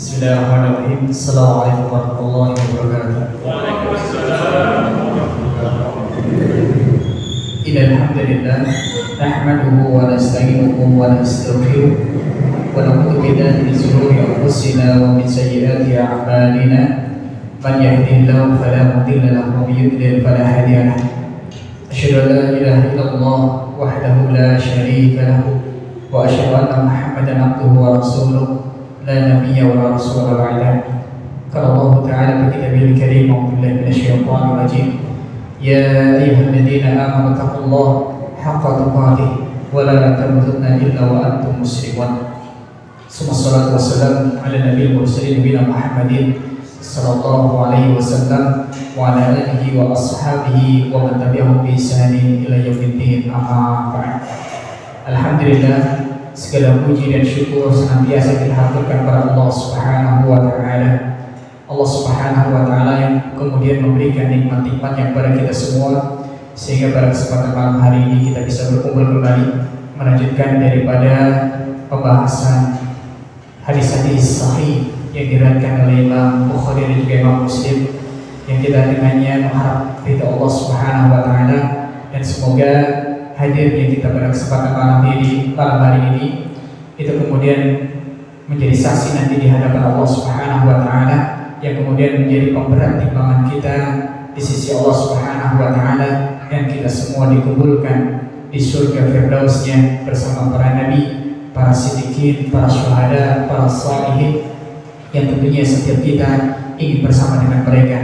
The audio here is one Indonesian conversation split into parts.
Bismillahirrahmanirrahim. Assalamualaikum warahmatullahi wabarakatuh. Waalaikumsalam. Innal hamdalillah nahmaduhu wa nasta'inuhu wa nastaghfiruh wa na'udzu billahi min shururi anfusina wa min sayyiati a'malina. Man yahdihillahu fala mudilla lahu wa man yudlil fala hadiya lahu. Asyhadu an la ilaha illallah wahdahu la syarika lahu wa asyhadu anna Muhammadan abduhu wa rasuluh. لا نبي ولا رسول بعده. قال الله تعالى في كتابه الكريم أعوذ بالله من الشيطان الرجيم يا أيها الذين آمنوا اتقوا الله حق تقاته ولا تموتن إلا وأنتم مسلمون. ثم الصلاة والسلام على النبي المرسل نبينا محمد صلى الله عليه وسلم وعلى آله وأصحابه ومن تبعهم بإحسان إلى يوم الدين. أما بعد. Alhamdulillah, segala puji dan syukur senantiasa kita haturkan kepada Allah Subhanahu wa taala. Allah Subhanahu wa taala yang kemudian memberikan nikmat-nikmatnya kepada kita semua, sehingga pada kesempatan malam hari ini kita bisa berkumpul kembali melanjutkan daripada pembahasan hadis-hadis sahih yang diriwayatkan oleh Imam Bukhari dan juga Imam Muslim, yang kita dengannya mengharap ridha Allah Subhanahu wa taala, dan semoga hadirnya kita pada kesempatan malam hari ini itu kemudian menjadi saksi nanti di hadapan Allah Subhanahu wa taala, yang kemudian menjadi pemberat timbangan kita di sisi Allah Subhanahu wa taala, dan kita semua dikumpulkan di surga firdausnya bersama para nabi, para siddiqin, para syuhada, para shalihin, yang tentunya setiap kita ingin bersama dengan mereka.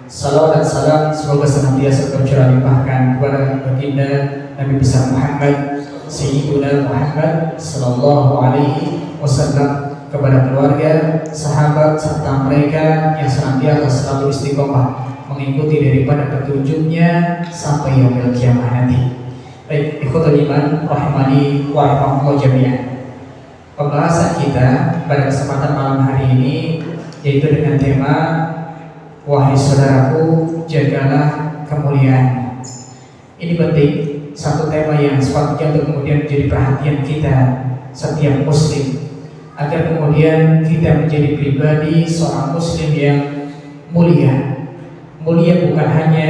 Salawat dan salam semoga senantiasa tercurah limpahkan kepada baginda Nabi besar Muhammad Sayyiduna Muhammad sallallahu alaihi wasallam, kepada keluarga, sahabat serta mereka yang senantiasa selalu istiqomah mengikuti daripada petunjuknya sampai yaumil kiamah nanti. Baik, ikhwatul iman rahimani wa rahimakumullah jami'an. Pembahasan kita pada kesempatan malam hari ini yaitu dengan tema wahai saudaraku, jagalah kemuliaan. Ini penting, satu tema yang sepatutnya untuk kemudian menjadi perhatian kita setiap muslim, agar kemudian kita menjadi pribadi seorang muslim yang mulia. Mulia bukan hanya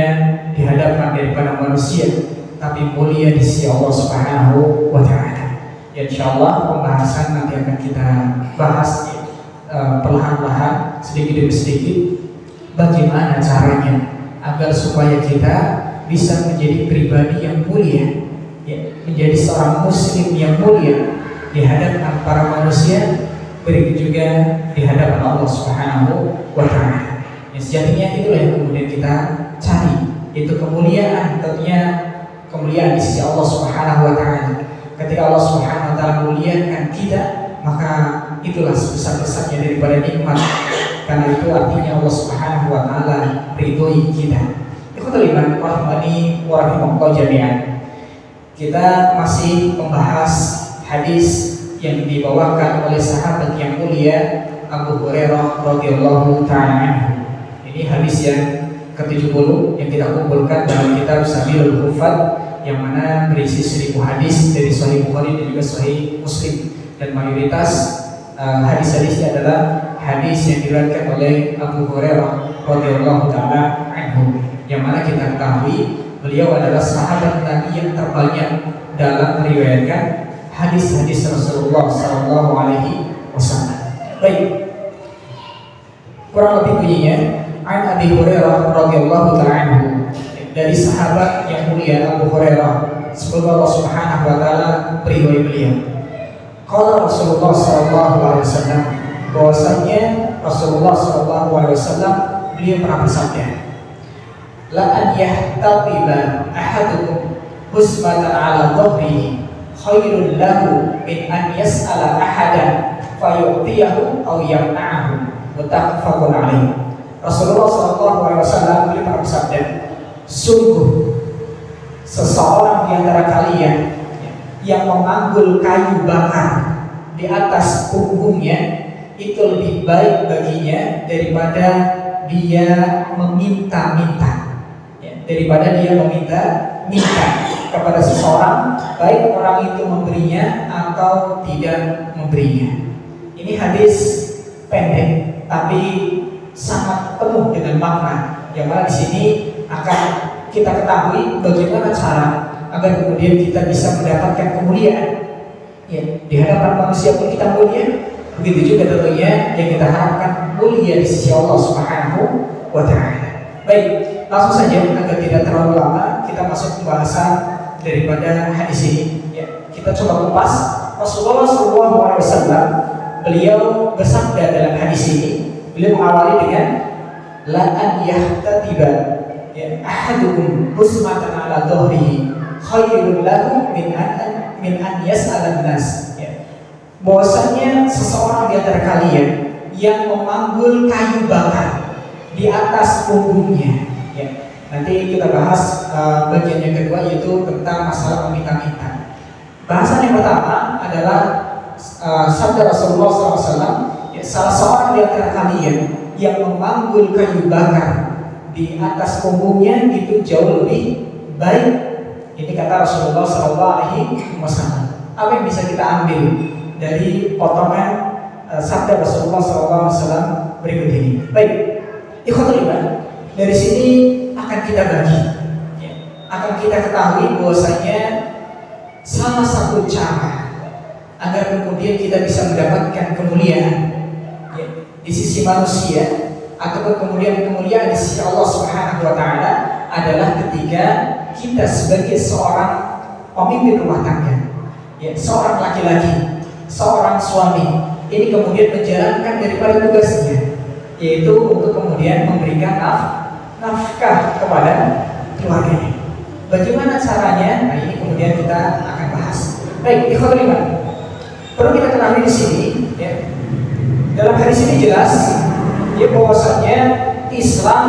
di hadapan daripada manusia, tapi mulia di sisi Allah Subhanahu wa taala. Insyaallah pembahasan nanti akan kita bahas perlahan-lahan, sedikit demi sedikit, bagaimana caranya agar supaya kita bisa menjadi pribadi yang mulia, ya, menjadi seorang muslim yang mulia di hadapan para manusia, begitu juga di hadapan Allah Subhanahu wa taala. Yang sejatinya itulah yang kemudian kita cari, itu kemuliaan, tentunya kemuliaan di sisi Allah Subhanahu wa taala. Ketika Allah Subhanahu wa taala muliakan kita, maka itulah sebesar-besarnya daripada nikmat. Karena itu artinya Allah Subhanahu wa taala ridhoi kita. Ikhwatul iman rahimani wa rahimakumullah jami'an. Kita masih membahas hadis yang dibawakan oleh sahabat yang mulia Abu Hurairah radhiyallahu taala anhu. Ini hadis yang ke-70 yang kita kumpulkan dalam kitab Sabilul Hufad, yang mana berisi 1000 hadis dari Sahih Bukhari dan juga Sahih Muslim, dan mayoritas hadis-hadisnya adalah hadis yang diriwayatkan oleh Abu Hurairah radhiyallahu taala anhu, yang mana kita ketahui beliau adalah sahabat Nabi yang terbanyak dalam meriwayatkan hadis-hadis Rasulullah sallallahu alaihi wasallam. Baik, kurang lebih bunyinya an Abi Hurairah radhiyallahu taala anhu, dari sahabat yang mulia Abu Hurairah, semoga Allah Subhanahu wa taala meridhoi beliau. Qala Rasulullah sallallahu alaihi wasallam, bahwasanya Rasulullah sallallahu alaihi wasallam beliau pernah bersabda, la an yahtaqiba ahadukum husmatan ala dhahrihi khairul lahu min an yas'ala ahadan fayu'tiyahu aw yamna'ahu. Muttafaqun alaih. Rasulullah sallallahu alaihi wasallam beliau pernah bersabda, sungguh seseorang di antara kalian yang memanggul kayu bakar di atas punggungnya itu lebih baik baginya daripada dia meminta-minta, ya, daripada dia meminta kepada seseorang, baik orang itu memberinya atau tidak memberinya. Ini hadis pendek tapi sangat penuh dengan makna. Yang mana di sini akan kita ketahui bagaimana cara agar kemudian kita bisa mendapatkan kemuliaan. Ya, di hadapan manusia pun kita mulia, begitu juga tentunya yang kita harapkan mulia di sisi Allah Subhanahu wa Ta'ala. Baik, langsung saja agar tidak terlalu lama kita masuk pembahasan daripada hadis ini. Ya, kita coba kupas. Rasulullah SAW beliau bersabda dalam hadis ini. Beliau mengawali dengan la an yahtatiba ya ahadukum busmatan ala dhahrihi khairul lahu min an yas'alan nas. Ya. Bahwasanya seseorang di antara kalian yang memanggul kayu bakar di atas punggungnya. Ya. Nanti kita bahas bagian yang kedua yaitu tentang masalah meminta-minta. Bahasan yang pertama adalah sabda Rasulullah SAW. Ya, salah seorang di antara kalian yang memanggul kayu bakar di atas punggungnya itu jauh lebih baik. Ini kata Rasulullah SAW. Apa yang bisa kita ambil dari potongan sabda Rasulullah SAW berikut ini? Baik, ikhwatul iman, dari sini akan kita bagi, ya, akan kita ketahui bahwasanya salah satu cara agar kemudian kita bisa mendapatkan kemuliaan, ya, di sisi manusia ataupun kemudian kemuliaan di sisi Allah Subhanahu wa Ta'ala adalah ketika kita sebagai seorang pemimpin rumah tangga, ya, seorang laki-laki, seorang suami, ini kemudian menjalankan daripada tugasnya, yaitu untuk kemudian memberikan nafkah kepada keluarganya. Bagaimana caranya? Nah, ini kemudian kita akan bahas. Baik, ikhwatul iman, perlu kita ketahui di sini, ya, dalam hadis ini jelas, ya, bahwasanya Islam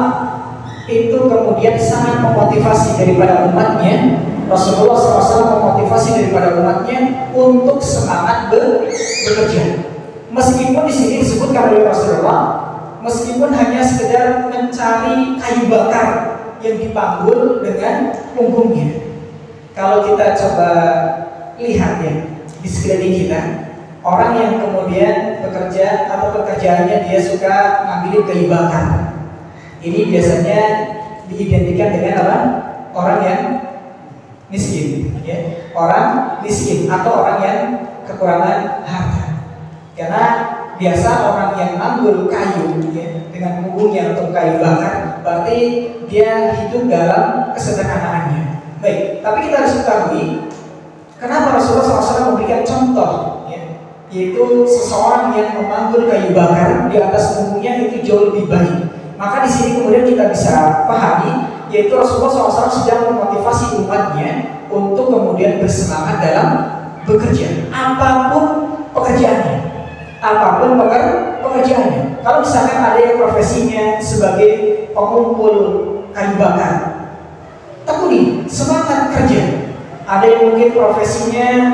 itu kemudian sangat memotivasi daripada umatnya. Rasulullah SAW memotivasi daripada umatnya untuk semangat bekerja. Meskipun di sini disebutkan oleh Rasulullah, meskipun hanya sekedar mencari kayu bakar yang dipanggul dengan punggungnya. Kalau kita coba lihat ya di sekeliling kita, orang yang kemudian bekerja atau pekerjaannya dia suka ngambilin kayu bakar, ini biasanya diidentikan dengan apa? Orang yang miskin, ya, orang miskin atau orang yang kekurangan harta. Karena biasa orang yang ngambil kayu, ya, dengan punggungnya untuk kayu bakar, berarti dia hidup dalam kesederhanaannya. Baik, tapi kita harus ketahui kenapa Rasulullah SAW memberikan contoh, ya, yaitu seseorang yang memanggul kayu bakar di atas punggungnya itu jauh lebih baik. Maka di sini kemudian kita bisa pahami, yaitu Rasulullah SAW sedang memotivasi umatnya untuk kemudian bersemangat dalam bekerja, apapun pekerjaannya, apapun pekerjaannya. Kalau misalkan ada yang profesinya sebagai pengumpul kayu bakar, tekuni, semangat kerja. Ada yang mungkin profesinya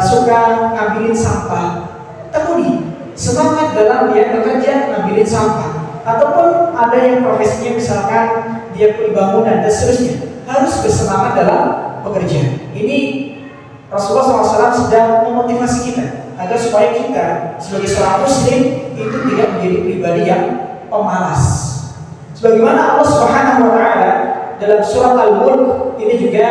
suka ngambilin sampah, tekuni, semangat dalam dia bekerja ngambilin sampah. Ataupun ada yang profesinya misalkan dia kuli bangunan dan seterusnya, harus bersemangat dalam bekerja. Ini Rasulullah SAW sedang memotivasi kita agar supaya kita sebagai seorang muslim itu tidak menjadi pribadi yang pemalas. Sebagaimana Allah Subhanahu wa Ta'ala dalam surat Al-Mulk ini juga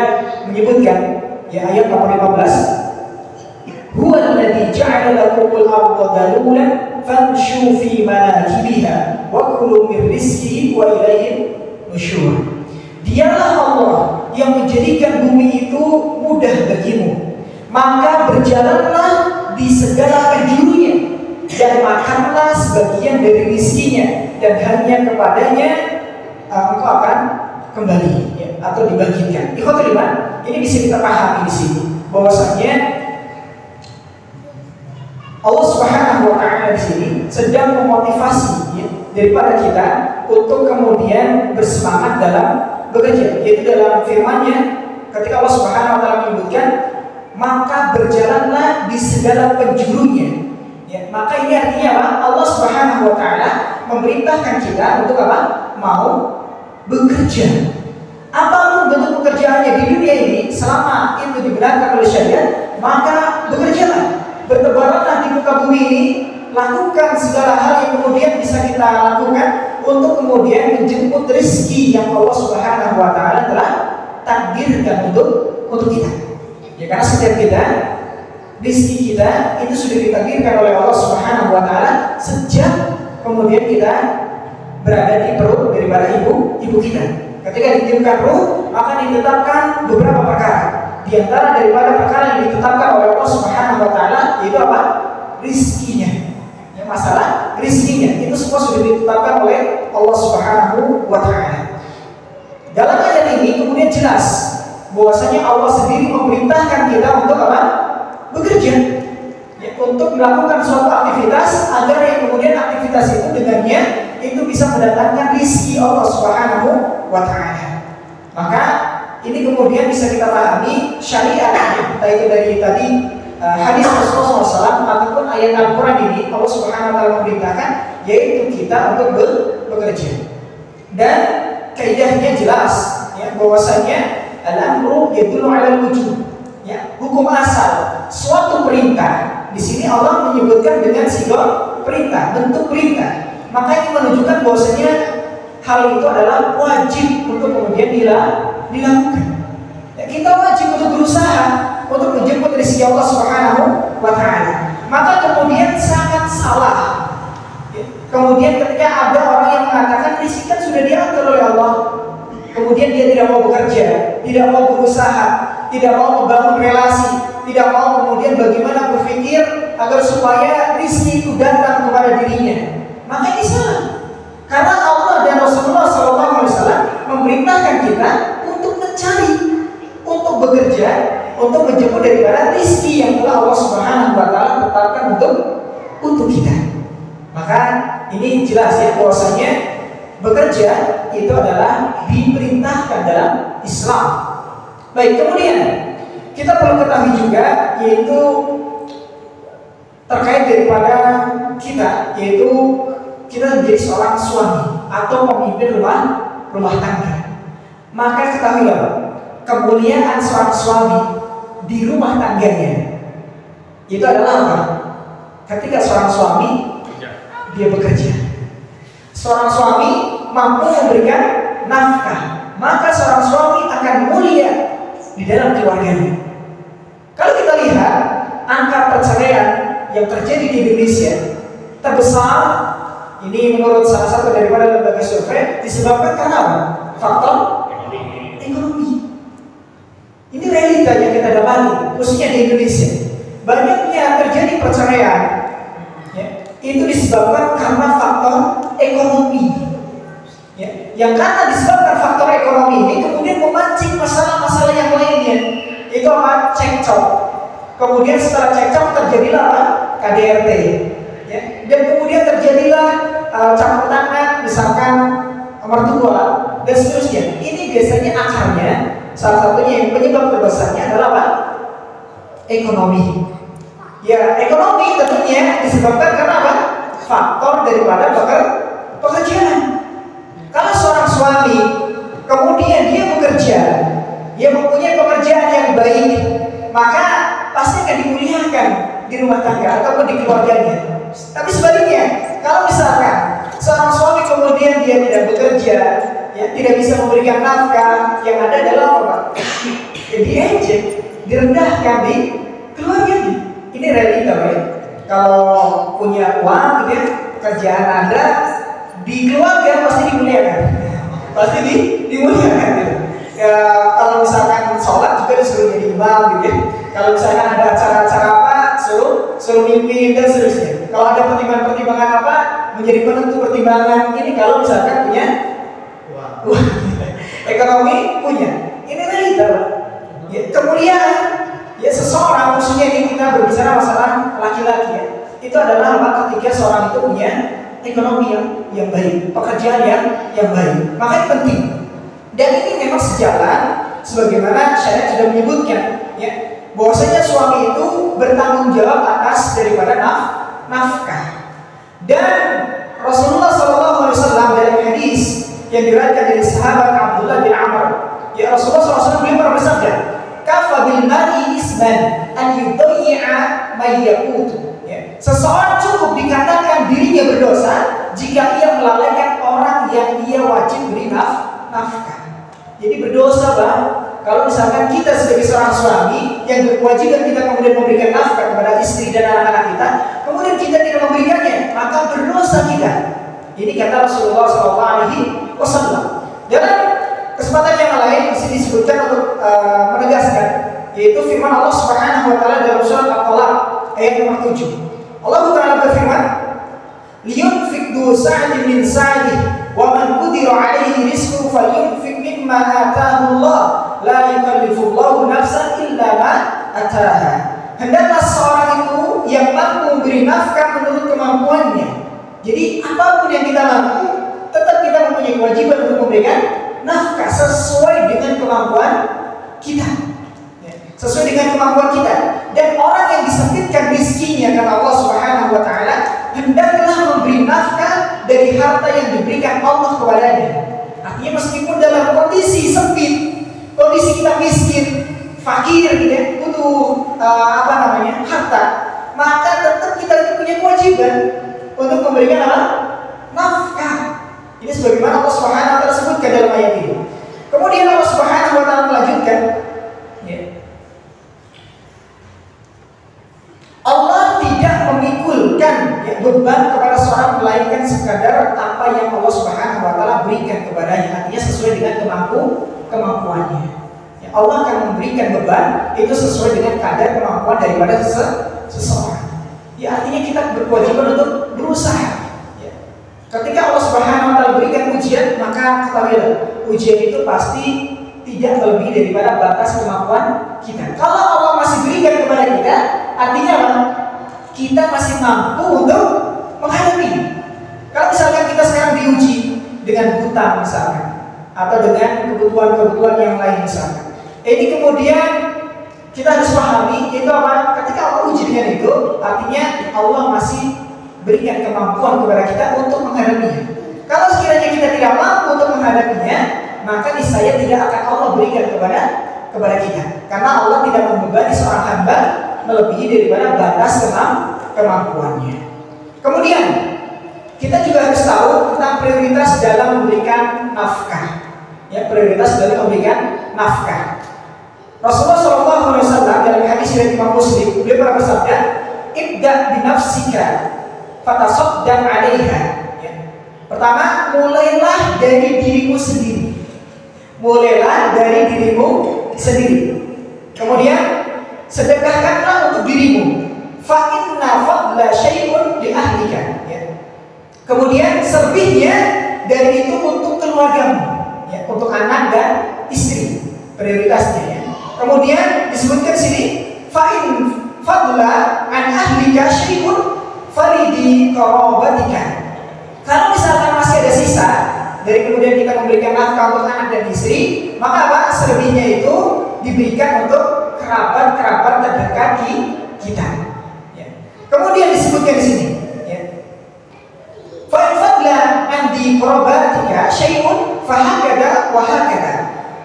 menyebutkan, ya, ayat 15, huwa alladzi ja'ala lakumul arda dalulan famshu fi manakibiha wa kulu min rizqihi wa ilaihi nusyur. Dialah Allah yang menjadikan bumi itu mudah bagimu, maka berjalanlah di segala penjurunya dan makanlah sebagian dari rizkinya, dan hanya kepadanya engkau akan kembali, ya, atau dibangkitkan. Ikhwatul iman, ini bisa kita pahami di sini bahwasanya Allah Subhanahu wa Ta'ala di sini sedang memotivasi, ya, daripada kita untuk kemudian bersemangat dalam bekerja. Yaitu dalam firman-Nya ketika Allah Subhanahu wa Ta'ala menyebutkan, maka berjalanlah di segala penjurunya. Ya, maka ini artinya apa? Allah Subhanahu wa Ta'ala memerintahkan kita untuk apa? Mau bekerja. Apapun bentuk pekerjaannya di dunia ini, selama itu dibenarkan oleh syariat, maka bekerjalah. Bertebaranlah di muka bumi ini lakukan segala hal yang kemudian bisa kita lakukan untuk kemudian menjemput rezeki yang Allah Subhanahu wa taala telah takdirkan untuk kita. Ya, karena setiap kita, rezeki kita itu sudah ditakdirkan oleh Allah Subhanahu wa taala sejak kemudian kita berada di perut daripada ibu kita. Ketika ditiupkan ruh, maka ditetapkan beberapa perkara. Di antara daripada perkara yang ditetapkan oleh Allah Subhanahu wa taala yaitu apa? Rizkinya. Ya, masalah rizkinya itu semua sudah ditetapkan oleh Allah Subhanahu wa taala. Dalam ayat ini kemudian jelas bahwasanya Allah sendiri memerintahkan kita untuk apa? Bekerja. Ya, untuk melakukan suatu aktivitas agar yang kemudian aktivitas itu dengannya itu bisa mendatangkan rizki Allah Subhanahu wa taala. Maka ini kemudian bisa kita pahami syariat, entah itu dari tadi hadis Rasulullah SAW ataupun ayat Al-Quran ini Allah Subhanahu wa taala memerintahkan yaitu kita untuk bekerja. Dan kaidahnya jelas ya, bahwasanya al-amru yadullu 'ala al-wujub. Ya, hukum asal suatu perintah di sini Allah menyebutkan dengan sigar perintah, bentuk perintah. Maka ini menunjukkan bahwasanya hal itu adalah wajib untuk kemudian dilakukan. Ya, kita wajib untuk berusaha untuk menjemput rezeki Allah Subhanahu wa taala. Maka kemudian sangat salah. Ya, kemudian ketika ada orang yang mengatakan rezeki kan sudah diatur oleh Allah, kemudian dia tidak mau bekerja, tidak mau berusaha, tidak mau membangun relasi, tidak mau kemudian bagaimana berpikir agar supaya rezeki itu datang kepada dirinya. Maka ini salah. Karena Allah dan Rasulullah SAW memerintahkan kita untuk mencari, untuk bekerja, untuk menjemput daripada rezeki yang telah Allah Subhanahu wa taala tetapkan untuk kita. Maka ini jelas ya bahwasanya bekerja itu adalah diperintahkan dalam Islam. Baik, kemudian kita perlu ketahui juga yaitu terkait daripada kita, yaitu kita menjadi seorang suami atau pemimpin rumah tangga. Maka ketahuilah kemuliaan seorang suami di rumah tangganya itu adalah apa? Ketika seorang suami dia bekerja, seorang suami mampu memberikan nafkah, maka seorang suami akan mulia di dalam keluarganya. Kalau kita lihat angka perceraian yang terjadi di Indonesia terbesar, ini menurut salah satu daripada lembaga survei, disebabkan karena apa? Faktor ekonomi. Ini realita yang kita dapati, khususnya di Indonesia. Banyaknya terjadi perceraian, ya, itu disebabkan karena faktor ekonomi. Ya, yang karena disebabkan faktor ekonomi ini kemudian memancing masalah-masalah yang lainnya, itu apa? Cekcok. Kemudian setelah cekcok terjadilah apa? KDRT. Ya, dan kemudian terjadilah campur tangan, misalkan mertua dan seterusnya. Ini biasanya akarnya, salah satunya yang penyebab terbesarnya adalah apa? Ekonomi. Ya, ekonomi tentunya disebabkan karena apa? Faktor daripada pekerjaan. Kalau seorang suami kemudian dia bekerja, dia mempunyai pekerjaan yang baik, maka pasti akan dimuliakan di rumah tangga ataupun di keluarganya. Tapi sebaliknya, kalau misalkan seorang suami kemudian dia tidak bekerja, ya, tidak bisa memberikan nafkah, yang ada adalah apa? Ya, diejek, direndahkan di keluarganya. Ini realita, ya. Kalau punya uang, gitu ya, kerjaan Anda di keluarga pasti dimuliakan, pasti dimuliakan. Gitu. Ya, kalau misalkan sholat juga disuruh jadi imam, gitu ya. Kalau misalkan ada acara-acara apa, suruh mimpin dan seterusnya. Kalau ada pertimbangan-pertimbangan apa, menjadi penentu pertimbangan ini. Kalau misalkan punya ekonomi punya, ini realita. Ya, kemuliaan ya seseorang, khususnya ini kita berbicara masalah laki-laki, ya, itu adalah apa? Ketika seorang itu punya ekonomi yang baik, pekerjaan yang baik. Maka ini penting. Dan ini memang sejalan sebagaimana syariat sudah menyebutkan, ya, bahwasanya suami itu bertanggung jawab atas daripada nafkah. Dan Rasulullah SAW dalam hadis yang diriwayatkan dari sahabat Abdullah bin Amr, ya, Rasulullah SAW beliau pernah bersabda, "Kafa bil mar'i isman an yudayyi'a may yaqutu." Ya, Seseorang cukup dikatakan dirinya berdosa jika ia melalaikan orang yang ia wajib beri nafkah. Jadi berdosa Bang, kalau misalkan kita sebagai seorang suami yang berkewajiban kita kemudian memberikan nafkah kepada istri dan anak-anak kita, kemudian kita tidak memberikannya, maka berdosa kita. Ini kata Rasulullah SAW. Dalam kesempatan yang lain masih disebutkan untuk menegaskan, yaitu firman Allah Subhanahu wa taala dalam surat At-Talaq ayat nomor 7. Allah Ta'ala berfirman, liyunfik du sa'atin min sa'adihi wa man qudira 'alaihi rizquhu falyunfik mimma ataahu Allah la yukallifullahu nafsan illa ma ataaha. Hendaklah seorang itu yang mampu memberi nafkah menurut kemampuannya. Jadi apapun yang kita mampu, tetap kita mempunyai kewajiban untuk memberikan nafkah sesuai dengan kemampuan kita. Sesuai dengan kemampuan kita. Dan orang yang disempitkan rizkinya karena Allah Subhanahu wa taala, hendaklah memberi nafkah dari harta yang diberikan Allah kepadanya. Artinya meskipun dalam kondisi sempit, kondisi kita miskin, fakir gitu ya, butuh harta, maka tetap kita punya kewajiban untuk memberikan apa? Nafkah. Ini sebagaimana Allah Subhanahu wa taala sebutkan dalam ayat ini. Kemudian Allah Subhanahu wa taala melanjutkan, Allah tidak memikulkan beban kepada seorang melainkan sekadar apa yang Allah Subhanahu wa taala berikan kepadanya. Artinya sesuai dengan kemampuannya. Ya, Allah akan memberikan beban itu sesuai dengan kadar kemampuan daripada seseorang. Ya, artinya kita berkewajiban untuk berusaha. Ya. Ketika Allah Subhanahu wa taala berikan ujian, maka ketahuilah ujian itu pasti tidak melebihi daripada batas kemampuan kita. Kalau Allah masih berikan kepada kita, artinya apa? Kita masih mampu untuk menghadapi. Kalau misalkan kita sekarang diuji dengan hutang misalkan, atau dengan kebutuhan-kebutuhan yang lain misalkan, ini kemudian kita harus pahami itu apa? Ketika Allah uji dengan itu, artinya Allah masih berikan kemampuan kepada kita untuk menghadapinya. Kalau sekiranya kita tidak mampu untuk menghadapinya, maka niscaya tidak akan Allah berikan kepada kita, karena Allah tidak membebani seorang hamba melebihi daripada batas kemampuannya. Kemudian kita juga harus tahu tentang prioritas dalam memberikan nafkah. Ya, prioritas dalam memberikan nafkah. Rasulullah SAW dalam hadis dari Imam Muslim, beliau pernah bersabda, "Ibda binafsika fatasaddaq 'alaiha." Ya. Pertama, mulailah dari dirimu sendiri. Mulailah dari dirimu sendiri. Kemudian sedekahkanlah untuk dirimu. Fa inna fadla syai'un li ahlika. Ya. Kemudian selebihnya dari itu untuk keluargamu, ya, untuk anak dan istri. Prioritasnya ya. Kemudian disebutkan sini fa in fadla an ahlika syai'un faridi qarabatika. Kalau misalkan masih ada sisa dari kemudian kita memberikan nafkah untuk anak dan istri, maka apa? Selebihnya itu diberikan untuk kerabat-kerabat terdekat kita. Ya. Kemudian disebutkan di sini, ya. Fa in fadla andi qarabatika syai'un fahakada wa hakada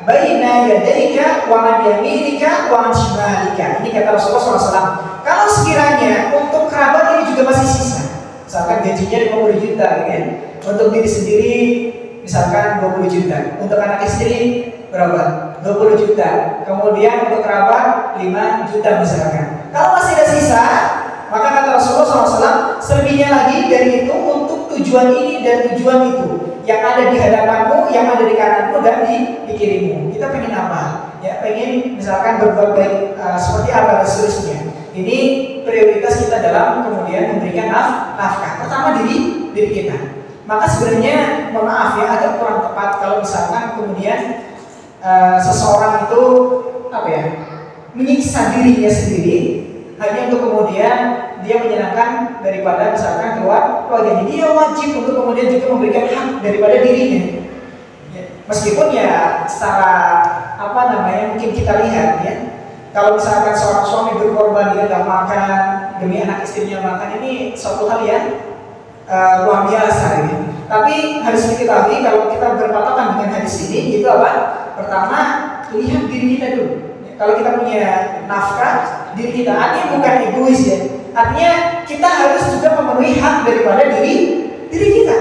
baina yadaika wa an yaminika wa an shimalika. Ini kata Rasulullah SAW. Kalau sekiranya untuk kerabat ini juga masih sisa, misalkan gajinya 50 juta, kan? Untuk diri sendiri misalkan 20 juta, untuk anak istri berapa? 20 juta. Kemudian untuk kerabat 5 juta misalkan. Kalau masih ada sisa, maka kata Rasulullah SAW, selebihnya lagi dari itu untuk tujuan ini dan tujuan itu, yang ada di hadapanmu, yang ada di kananmu dan di kirimu. Kita pengen apa? Ya, pengen misalkan berbuat baik seperti apa dan seterusnya. Ini prioritas kita dalam kemudian memberikan nafkah. Pertama diri kita. Maka sebenarnya mohon maaf ya, agak kurang tepat kalau misalkan kemudian seseorang itu menyiksa dirinya sendiri hanya untuk kemudian dia menyenangkan daripada misalkan keluarganya. Dia wajib untuk kemudian juga memberikan hak daripada dirinya. Ya, meskipun ya secara mungkin kita lihat ya, kalau misalkan seorang suami berkorban dia nggak makan demi anak istrinya makan, ini suatu hal yang luar biasa ini. Tapi harus diketahui kalau kita berpatokan dengan hadis ini, itu apa? Pertama, lihat diri kita dulu. Kalau kita punya nafkah, diri kita, artinya bukan egois ya. Artinya kita harus juga memenuhi hak daripada diri kita.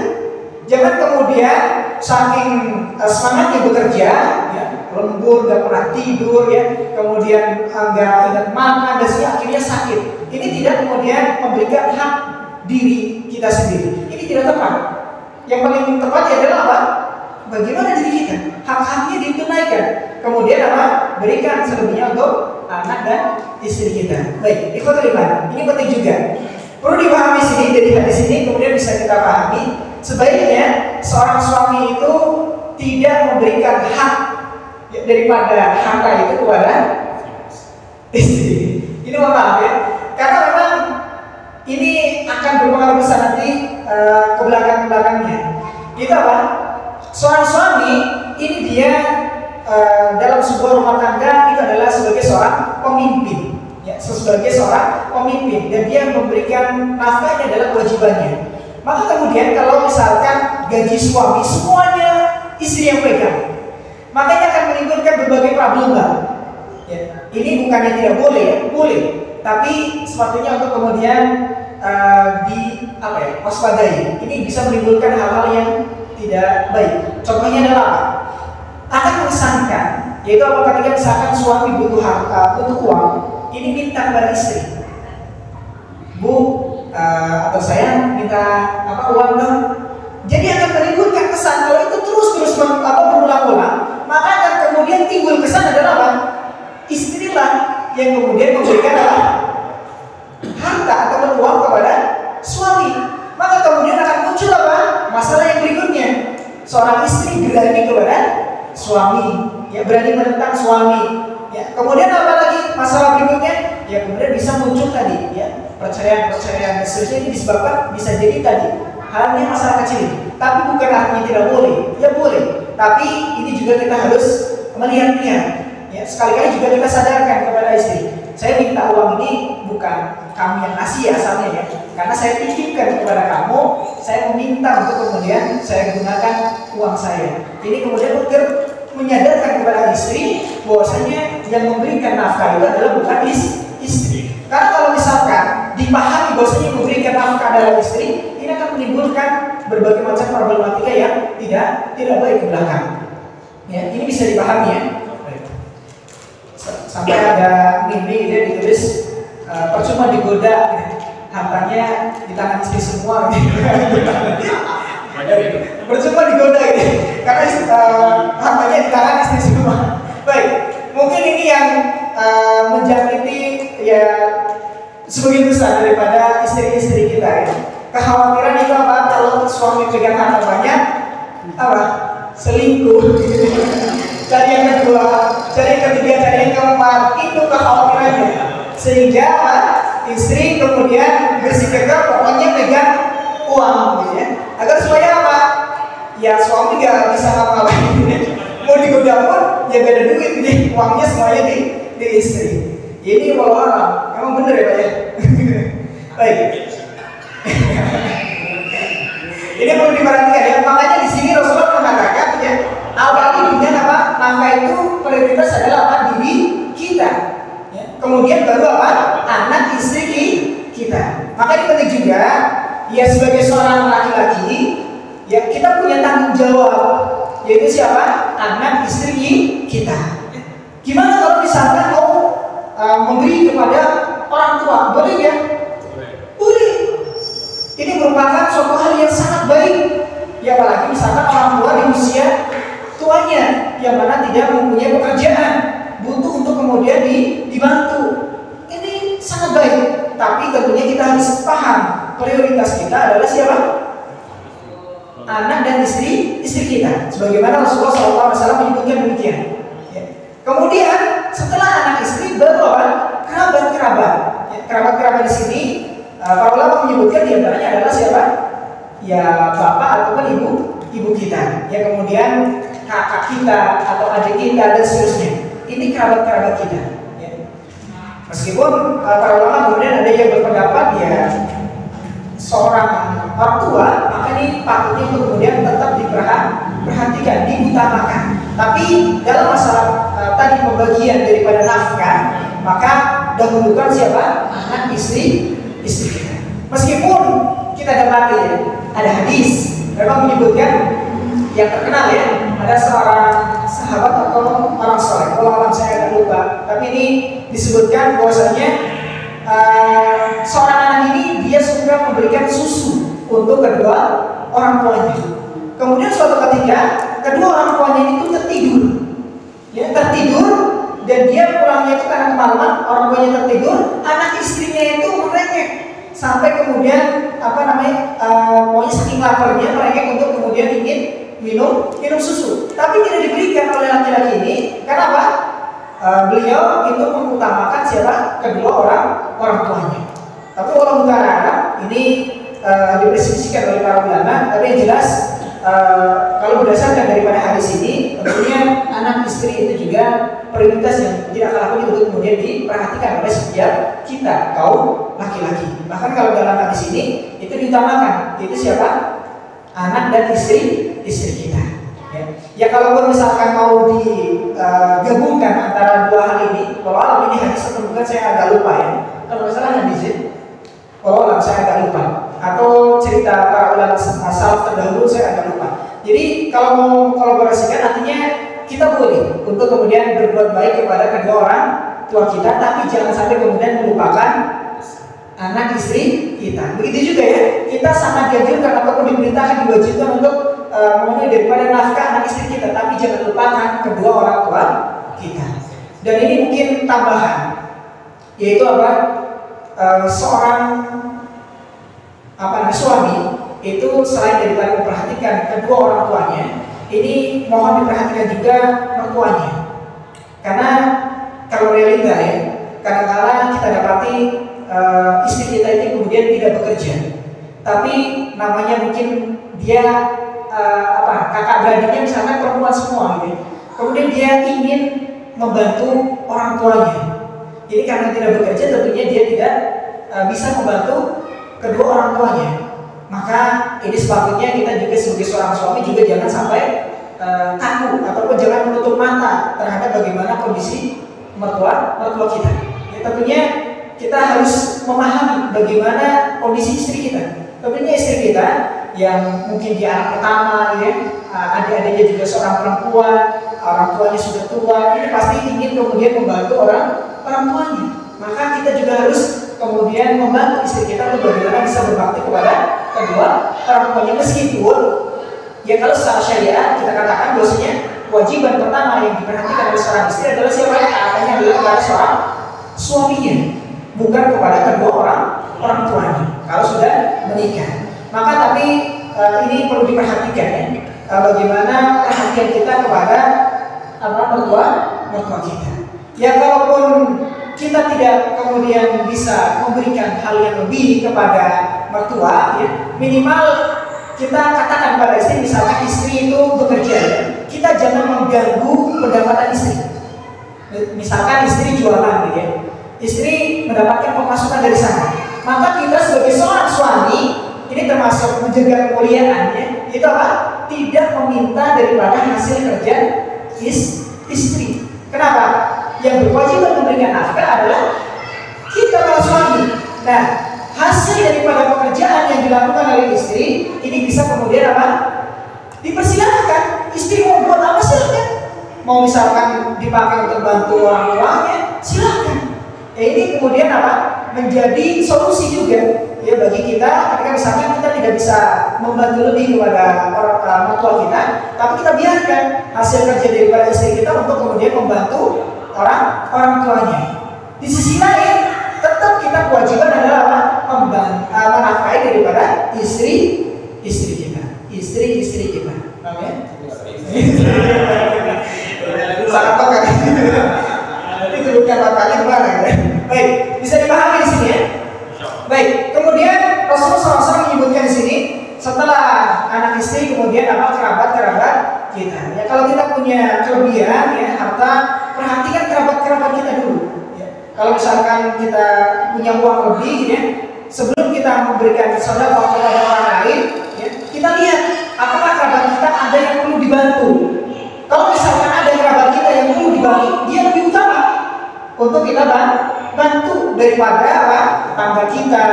Jangan kemudian saking semangatnya bekerja, ya, lembur, nggak pernah tidur, ya, kemudian nggak ingat makan, dan akhirnya sakit. Ini tidak kemudian memberikan hak diri kita sendiri. Ini tidak tepat. Yang paling tepat adalah apa? Bagaimana diri kita, hak-haknya ditunaikan. Kemudian apa? Berikan selebihnya untuk anak dan istri kita. Baik, ikhwatul iman, ini penting juga. Perlu dipahami sini dari hadis ini, kemudian bisa kita pahami. Sebaiknya seorang suami itu tidak memberikan hak daripada harta itu kepada istri. Ini mohon maaf ya, karena memang ini akan berpengaruh besar nanti ke belakang-belakangnya. Itu apa? Seorang suami ini dia dalam sebuah rumah tangga itu adalah sebagai seorang pemimpin, ya, sebagai seorang pemimpin, dan dia memberikan nafkah ini adalah kewajibannya. Maka kemudian kalau misalkan gaji suami semuanya istri yang pegang, maka ini akan menimbulkan berbagai problem. Ya, ini bukannya tidak boleh, ya, boleh, tapi sepatutnya untuk kemudian waspadai. Ini bisa menimbulkan hal-hal yang tidak baik. Contohnya adalah apa? Akan mengesankan, yaitu apa? Ketika misalkan suami butuh uang, ini minta kepada istri, Bu, atau saya minta uang dong. Jadi akan menimbulkan kesan kalau itu terus berulang-ulang, maka akan kemudian timbul kesan adalah apa? Istrilah yang kemudian memberikan harta atau uang kepada suami. Maka kemudian akan muncul apa? Masalah yang berikutnya. Seorang istri berani kepada suami, ya, berani menentang suami. Ya, kemudian apa lagi masalah berikutnya? Ya, kemudian bisa muncul tadi, ya, perceraian dan seterusnya. Ini disebabkan bisa jadi tadi hanya masalah kecil ini. Tapi bukan artinya tidak boleh, ya boleh. Tapi ini juga kita harus melihat-lihat. Ya, sekali-kali juga kita sadarkan kepada istri, saya minta uang ini bukan kamu yang ngasih asalnya, ya, karena saya titipkan kepada kamu, saya meminta untuk kemudian saya gunakan uang saya. Ini kemudian menyadarkan kepada istri bahwasanya yang memberikan nafkah itu adalah bukan istri. Karena kalau misalkan dipahami bahwasanya yang memberikan nafkah adalah istri, ini akan menimbulkan berbagai macam problematika yang tidak baik ke belakang. Ya, ini bisa dipahami, ya. Sampai ada mimpi dia ditulis percuma digoda, hartanya di tangan istri semua, gitu. Percuma digoda, gitu. Karena hartanya di tangan istri semua. Baik, mungkin ini yang menjangkiti ya sebagian besar daripada istri-istri kita, ya. Kekhawatiran itu apa? Kalau suami pegang harta banyak, apa? Selingkuh. Cari yang kedua, cari yang ketiga, cari yang keempat, itu kekhawatirannya. Sehingga istri kemudian bersikeras pokoknya pegang uang, gitu, ya. Agar supaya apa? Ya suami gak bisa ngapa-ngapain. Mau digoda pun ya gak ada duit, jadi uangnya semuanya di istri. Ini walau alam, emang bener ya Pak, ya? Baik. Ini perlu diperhatikan, ya. Makanya di sini Rasulullah mengatakan, ya, awali dengan apa? Nafkah itu prioritas adalah apa? Diri kita. Ya. Kemudian baru apa? Anak istri kita. Maka ini penting juga, ya, sebagai seorang laki-laki, ya, kita punya tanggung jawab, yaitu siapa? Anak istri kita. Gimana kalau misalkan mau memberi kepada orang tua, boleh ya? Boleh. Ini merupakan suatu hal yang sangat baik. Ya, apalagi misalkan orang tua di usia tuanya yang mana tidak mempunyai pekerjaan, butuh untuk kemudian dibantu. Ini sangat baik. Tapi tentunya kita harus paham prioritas kita adalah siapa? Anak dan istri kita. Sebagaimana Rasulullah SAW menyebutkan demikian. Ya. Kemudian setelah anak istri baru apa? Kerabat-kerabat. Ya, kerabat-kerabat di sini para ulama menyebutkan diantaranya adalah siapa? Ya bapak ataupun ibu kita. Ya, kemudian kakak kita atau adik kita dan seterusnya. Ini kerabat-kerabat kita. Ya. Meskipun para ulama kemudian ada yang berpendapat ya seorang orang tua, maka ini patutnya untuk kemudian tetap diperhatikan, diutamakan. Tapi dalam masalah tadi pembagian daripada nafkah, maka dahulukan siapa? Anak istri istri kita. Meskipun kita dapati ya, ada hadis memang menyebutkan yang terkenal ya, ada seorang sahabat atau orang soleh, kalau alam saya agak lupa, tapi ini disebutkan bahwasanya seorang anak ini dia sudah memberikan susu untuk kedua orang tuanya. Kemudian suatu ketika kedua orang tuanya itu tertidur, ya tertidur, dan dia pulangnya itu karena kemalaman, orang tuanya tertidur, anak istrinya itu merengek sampai kemudian pokoknya saking laparnya merengek untuk kemudian ingin minum susu, tapi tidak diberikan oleh laki-laki ini. Kenapa? Beliau itu mengutamakan siapa? Kedua orang tuanya. Tapi Allah Ta'ala ini dipresisikan oleh para ulama, tapi yang jelas kalau berdasarkan daripada hadis ini, tentunya anak istri itu juga prioritas yang tidak kalah penting untuk kemudian diperhatikan oleh setiap kita kaum laki-laki. Bahkan kalau dalam hadis ini itu diutamakan, itu siapa? Anak dan istri kita. Ya kalaupun misalkan mau digabungkan antara dua hal ini, kalau alam ini hadis atau bukan saya agak lupa ya. Kalau masalah hadis ini, kalau alam saya agak lupa. Atau cerita para ulama salaf terdahulu saya agak lupa. Jadi kalau mau kolaborasikan artinya kita boleh untuk kemudian berbuat baik kepada kedua orang tua kita, tapi jangan sampai kemudian melupakan anak istri kita. Begitu juga ya, kita sangat dianjurkan ataupun diperintahkan, diwajibkan untuk memenuhi daripada nafkah anak istri kita, tapi jangan lupakan kedua orang tua kita. Dan ini mungkin tambahan, yaitu apa? Seorang suami itu selain daripada memperhatikan kedua orang tuanya, ini mohon diperhatikan juga mertuanya. Karena kalau realita ya, kadang-kadang kita dapati istri kita ini kemudian tidak bekerja, tapi namanya mungkin dia kakak beradiknya misalkan perempuan semua gitu. Kemudian dia ingin membantu orang tuanya. Jadi karena tidak bekerja tentunya dia tidak bisa membantu kedua orang tuanya. Maka ini sebabnya kita juga sebagai seorang suami juga jangan sampai kaku ataupun jangan menutup mata terhadap bagaimana kondisi mertua kita. Ya, tentunya kita harus memahami bagaimana kondisi istri kita. Tentunya istri kita yang mungkin dia anak pertama, ya, adik-adiknya juga seorang perempuan, orang tuanya sudah tua, ini pasti ingin kemudian membantu orang tuanya. Maka kita juga harus kemudian membantu istri kita untuk bagaimana bisa berbakti kepada kedua orang tuanya, meskipun ya kalau secara syariat kita katakan bahwasanya kewajiban pertama yang diperhatikan oleh seorang istri adalah siapa? Katanya adalah kepada seorang suaminya, bukan kepada kedua orang tuanya kalau sudah menikah. Maka tapi ini perlu diperhatikan ya, bagaimana perhatian kita kepada mertua kita. Ya kalaupun kita tidak kemudian bisa memberikan hal yang lebih kepada mertua, ya, minimal kita katakan pada istri, misalkan istri itu bekerja, ya, kita jangan mengganggu pendapatan istri. Misalkan istri jualan, gitu ya, istri mendapatkan pemasukan dari sana, maka kita sebagai seorang suami ini termasuk menjaga kemuliaannya, itu apa? Tidak meminta daripada hasil kerja istri. Kenapa? Yang berkewajiban memberikan nafkah adalah kita para suami. Nah, hasil daripada pekerjaan yang dilakukan oleh istri ini bisa kemudian apa? Dipersilakan. Istri mau buat apa silakan. Mau misalkan dipakai untuk bantu orang tuanya, silakan. Ini kemudian apa? Menjadi solusi juga ya bagi kita ketika misalkan kita tidak bisa membantu lebih kepada orang tua kita, tapi kita biarkan hasil kerja daripada istri kita untuk kemudian membantu orang tuanya. Di sisi lain, tetap kita kewajiban adalah apa? Menafkahi daripada istri kita, istri kita. Paham ya? Sangat tokan. Nanti tunjukkan matanya kemana ya? Baik, bisa dipahami di sini ya. Baik, kemudian Rasulullah SAW menyebutkan di sini setelah anak istri kemudian apa kerabat kita. Ya kalau kita punya kelebihan ya harta, perhatikan kerabat kita dulu. Ya. Kalau misalkan kita punya uang lebih, ya, sebelum kita memberikan sedekah kepada orang lain, ya, kita lihat apakah kerabat kita ada yang perlu dibantu. Kalau misalkan ada kerabat kita yang perlu dibantu, dia lebih utama untuk kita bantu daripada apa? Tetangga kita,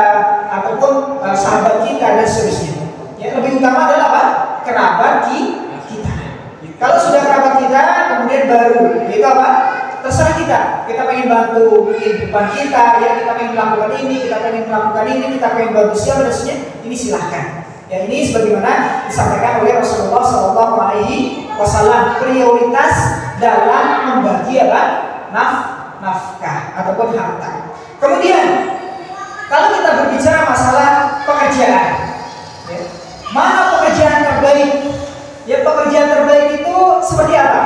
bantu mungkin depan kita, ya kita pengen melakukan ini, kita pengen melakukan ini, kita pengen bantu siapa dan sebagainya, ini silahkan. Ya ini sebagaimana disampaikan oleh Rasulullah SAW, prioritas dalam membagi apa? Nafkah ataupun harta. Kemudian kalau kita berbicara masalah pekerjaan, ya, mana pekerjaan terbaik? Ya pekerjaan terbaik itu seperti apa?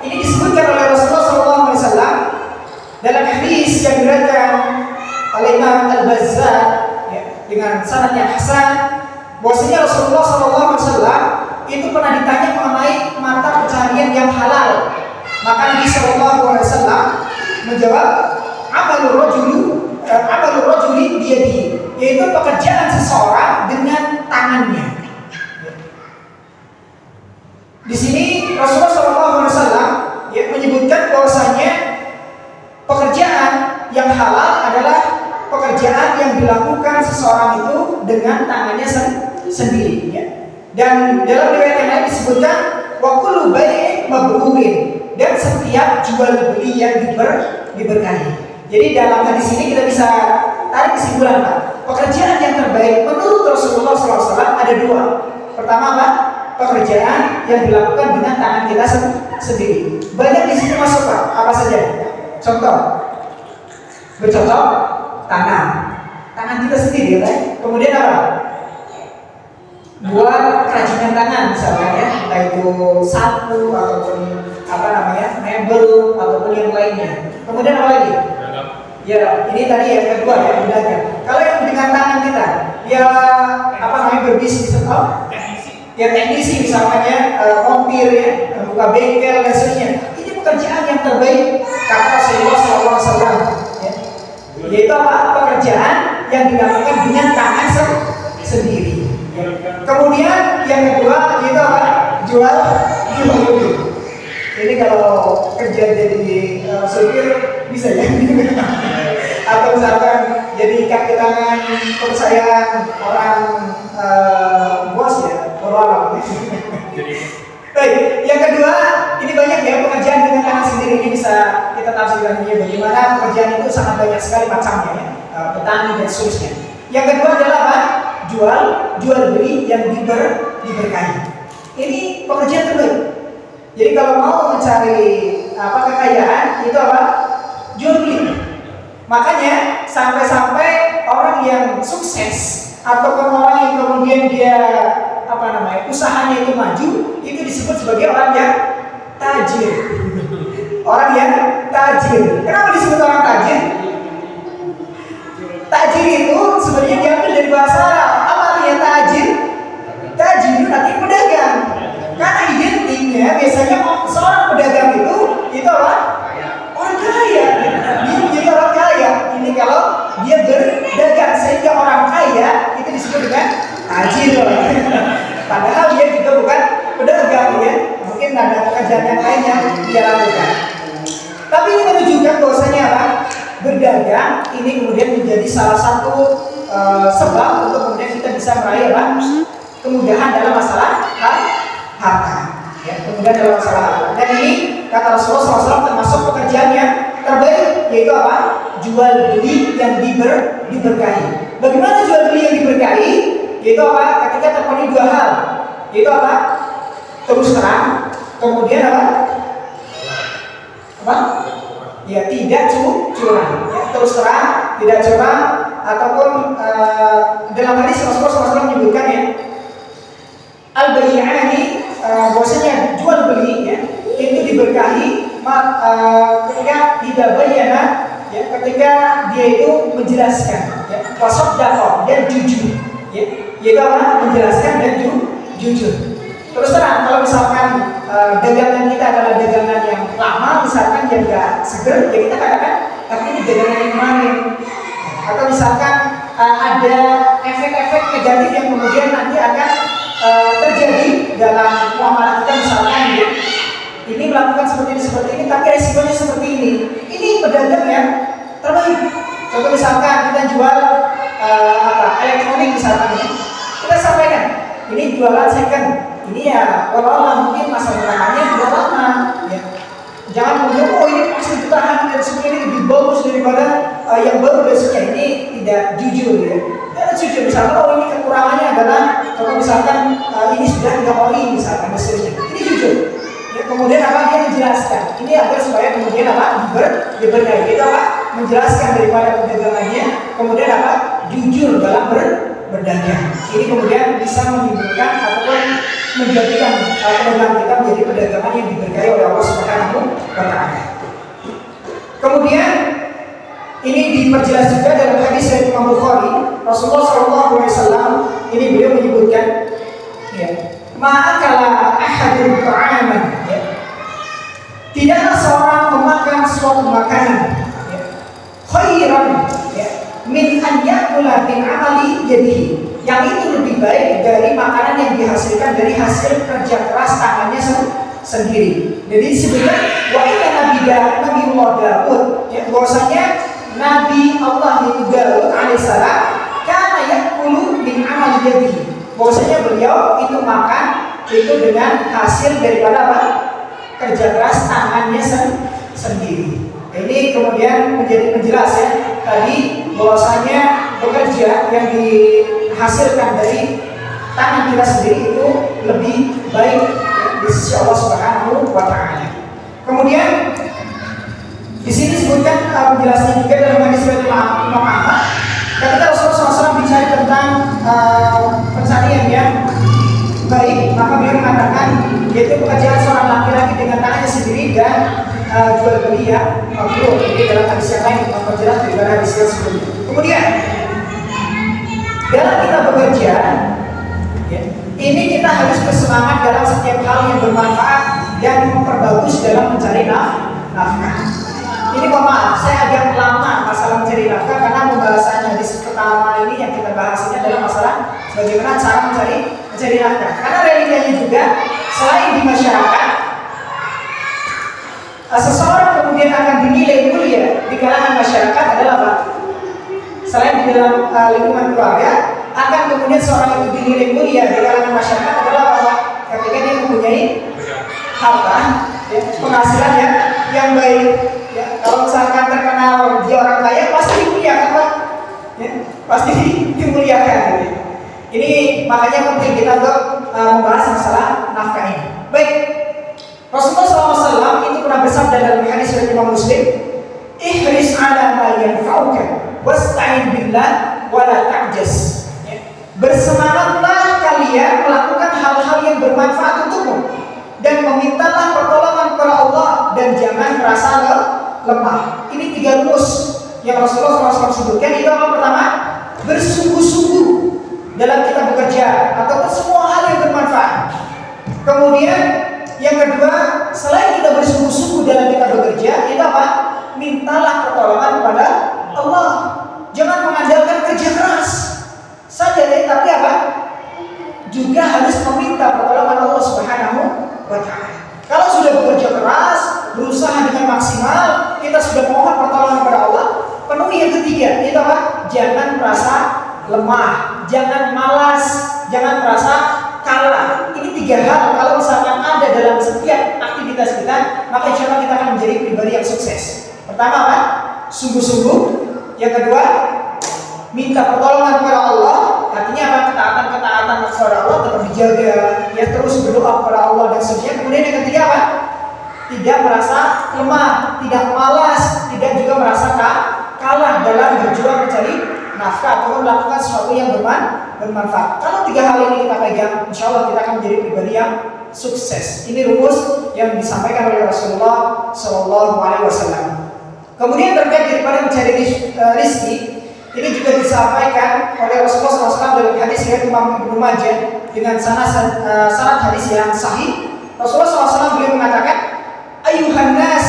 Ini disebutkan oleh Rasulullah SAW dalam hadis yang diriwayatkan oleh Imam Al-Bazzar, ya, dengan sanad yang hasan, bahwasanya Rasulullah SAW itu pernah ditanya mengenai mata pencaharian yang halal. Maka Nabi SAW menjawab, amalur rajuli biyadihi, yaitu pekerjaan seseorang dengan tangannya. Di sini Rasulullah SAW ya, menyebutkan bahwasanya pekerjaan yang halal adalah pekerjaan yang dilakukan seseorang itu dengan tangannya sendiri. Ya. Dan dalam riwayat yang lain disebutkan wa kullu bai'in mabrurin, dan setiap jual beli yang diberkahi. Jadi dalam hadis ini kita bisa tarik kesimpulan, Pak. Pekerjaan yang terbaik menurut Rasulullah SAW ada dua. Pertama apa? Pekerjaan yang dilakukan dengan tangan kita sendiri. Banyak di sini masuk, Pak. Apa saja? Contoh, bercocok tanam, tangan kita sendiri, kan? Kemudian apa? Buat kerajinan tangan, misalnya ya, entah itu sapu ataupun apa namanya, mebel ataupun yang lainnya. Kemudian apa lagi? Ya, ini tadi yang kedua ya, berdagang. Kalau yang dengan tangan kita, ya apa namanya, berbisnis atau ya teknisi misalnya, montir ya, buka bengkel dan sebagainya. Ini pekerjaan yang terbaik kata Rasulullah SAW. Ya. Yaitu apa? Pekerjaan yang dilakukan dengan tangan sendiri. Ya. Kemudian yang kedua yaitu apa? Jual beli. Jadi kalau kerja jadi supir bisa ya. Atau misalkan jadi kaki tangan kepercayaan orang bos ya, orang. Baik, yang kedua, ini banyak ya pekerjaan dengan tangan sendiri, ini bisa kita tafsirkan bagaimana pekerjaan itu sangat banyak sekali macamnya ya, petani dan seterusnya. Yang kedua adalah apa? Jual beli yang diberkahi. Ini pekerjaan terbaik. Jadi kalau mau mencari apa kekayaan itu apa? Jual beli. Makanya sampai-sampai orang yang sukses ataupun orang yang kemudian dia apa namanya, usahanya itu maju, itu disebut sebagai orang yang tajir. Orang yang tajir. Kenapa disebut orang tajir? Tajir itu sebenarnya diambil dari bahasa Arab. Apa artinya tajir? Tajir artinya pedagang. Karena identiknya biasanya seorang pedagang itu apa? Orang kaya. Dia menjadi orang kaya. Ini kalau dia berdagang, sehingga orang kaya itu disebut dengan tajir. Padahal dia juga bukan pedagang ya. Mungkin ada pekerjaan yang lain yang dia lakukan. Tapi ini menunjukkan bahwasanya apa? Berdagang ini kemudian menjadi salah satu sebab untuk kemudian kita bisa meraih apa? Kemudahan dalam masalah harta. Ya, kemudahan dalam masalah harta. Dan ini kata Rasulullah SAW termasuk pekerjaan yang terbaik, yaitu apa? Jual beli yang diberkahi. Bagaimana jual beli yang diberkahi? Yaitu apa? Ketika terpenuhi dua hal, yaitu apa? Terus terang, kemudian apa? Ya tidak curang. Ya, terus terang, tidak curang, ataupun dalam hadis Rasulullah SAW menyebutkan ya, al-bayyani, bahwasanya jual beli ya, itu diberkahi ketika tidak bayyana, ya, ketika dia itu menjelaskan, ya, wasaddaqa, dan jujur, ya, yaitu apa? Menjelaskan dan jujur. Terus terang, kalau misalkan dagangan kita adalah dagangan yang lama, misalkan yang enggak seger, ya kita katakan, tapi ini dagangan yang kemarin. Atau misalkan ada efek-efek negatif yang kemudian nanti akan terjadi dalam muamalah kita, misalkan ya, ini melakukan seperti ini, tapi resikonya seperti ini. Ini pedagang yang terbaik. Contoh misalkan kita jual elektronik misalkan ya, kita sampaikan ini jualan second, ini ya kalau mungkin masa bertahannya juga lama ya. Jangan kemudian ini pasti bertahan dan sebenarnya lebih bagus daripada yang baru besoknya, ini tidak jujur ya. Tidak jujur, misalkan oh ini kekurangannya adalah kalau misalkan ini sudah 3 oli misalkan hasilnya, ini jujur. Ya, kemudian apa dia menjelaskan ini agar supaya kemudian apa diberkahi. Kita apa menjelaskan daripada perdagangannya, kemudian apa jujur dalam berdagang. Ini kemudian bisa menimbulkan ataupun menjadikan perdagangan kita menjadi perdagangan yang diberkahi oleh Allah Subhanahu wa Ta'ala. Kemudian ini diperjelas juga dalam hadis dari Imam Bukhari. Rasulullah SAW ini beliau menyebutkan, ya, ma'akala ahadun ta'aman, ya, tidaklah seorang memakan suatu makanan, ya, khairan, ya, min an ya'kula min amali yadihi, yang itu lebih baik dari makanan yang dihasilkan dari hasil kerja keras tangannya sendiri. Jadi disebutkan wa inna Nabiullah Daud, ya, bahwasanya Nabi Allah itu Daud alaihissalam kana ya'kulu min amali yadihi, bahwasanya beliau itu makan itu dengan hasil daripada apa? Kerja keras tangannya sendiri. Ini kemudian menjadi penjelas ya tadi bahwasanya bekerja yang dihasilkan dari tangan kita sendiri itu lebih baik ya, di sisi Allah Subhanahu wa Ta'ala. Kemudian di sini disebutkan penjelasannya juga dalam hadis dari Imam Ahmad. Ketika Rasulullah SAW bicara tentang pencarian yang baik, maka beliau mengatakan yaitu pekerjaan seorang laki-laki dengan tangannya sendiri dan jual beli yang makruh. Ini dalam hadis yang lain memperjelas daripada hadis yang sebelumnya. Kemudian dalam kita bekerja, ya, ini kita harus bersemangat dalam setiap hal yang bermanfaat dan memperbagus dalam mencari nafkah. Ini mohon maaf, saya agak lama masalah mencari nafkah karena pembahasan hadis pertama ini yang kita bahas ini adalah masalah bagaimana cara mencari nafkah. Karena realitanya juga selain di masyarakat, seseorang kemudian akan dinilai mulia di kalangan masyarakat adalah apa? Selain di dalam lingkungan keluarga, akan kemudian seorang itu dinilai mulia di kalangan masyarakat adalah apa? Ketika dia mempunyai harta, ya, penghasilan yang baik. Ya, kalau misalkan terkenal dia orang kaya pasti dimuliakan, Pak. Ya, pasti dimuliakan. Gitu. Ini makanya penting kita untuk membahas masalah nafkah ini. Baik, Rasulullah SAW itu pernah bersabda dalam hadis dari Imam Muslim, ihris ala ma yanfa'uka wasta'in billah wa la ta'jas. Ya. Bersemangatlah kalian melakukan hal-hal yang bermanfaat untukmu dan memintalah pertolongan kepada Allah dan jangan merasa lemah. Ini 3 rumus yang Rasulullah SAW sebutkan. Itu yang pertama, bersungguh-sungguh dalam kita bekerja ataupun semua hal yang bermanfaat. Kemudian yang kedua, selain kita bersungguh-sungguh dalam kita bekerja, itu apa? Mintalah pertolongan kepada Allah. Jangan mengandalkan kerja keras saja, tapi apa? Juga harus meminta pertolongan Allah Subhanahu wa Ta'ala. Kalau sudah bekerja keras, berusaha dengan maksimal, kita sudah mohon pertolongan kepada Allah, penuhi yang ketiga, itu apa? Jangan merasa lemah, jangan malas, jangan merasa kalah. Ini 3 hal kalau misalkan ada dalam setiap aktivitas kita, maka insya Allah kita akan menjadi pribadi yang sukses. Pertama apa? Sungguh-sungguh. Yang kedua, minta pertolongan kepada Allah. Artinya apa? Ketaatan kepada Allah tetap dijaga, ya, terus berdoa kepada Allah dan sebagainya. Kemudian yang ketiga apa? Tidak merasa lemah, tidak malas, tidak juga merasa kalah dalam berjuang mencari nafkah atau melakukan sesuatu yang bermanfaat. Kalau 3 hal ini kita pegang, insya Allah kita akan menjadi pribadi yang sukses. Ini rumus yang disampaikan oleh Rasulullah SAW. Kemudian terkait daripada mencari rizki, ini juga disampaikan oleh Rasulullah SAW dalam hadis riwayat Imam Ibnu Majah dengan sanad hadis yang sahih. Rasulullah SAW beliau mengatakan, ayuhan nas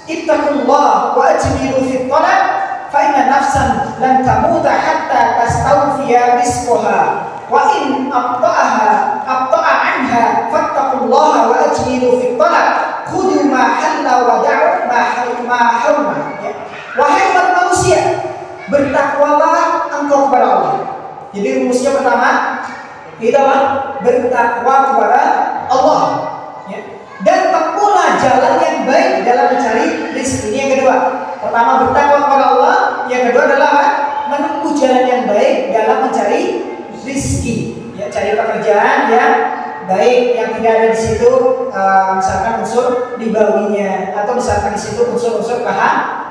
ittaqullah wa ajmilu fit talab fa inna nafsan lan tamuta hatta tastawfiya rizqaha wa in abta'a anha fattaqullaha wa ajmilu fit talab khudhu ma halla wa da'u ma harma. Wahai umat manusia, bertakwalah engkau kepada Allah. Jadi rumusnya pertama, kita bertakwa kepada Allah, ya. Dan tempuhlah Itulah jalan yang baik dalam mencari rezeki. Ini yang kedua. Pertama bertakwa kepada Allah, yang kedua adalah apa? Menempuh jalan yang baik dalam mencari rezeki. Ya, cari pekerjaan yang baik, yang tidak ada di situ misalkan unsur ribawinya, atau misalkan di situ unsur-unsur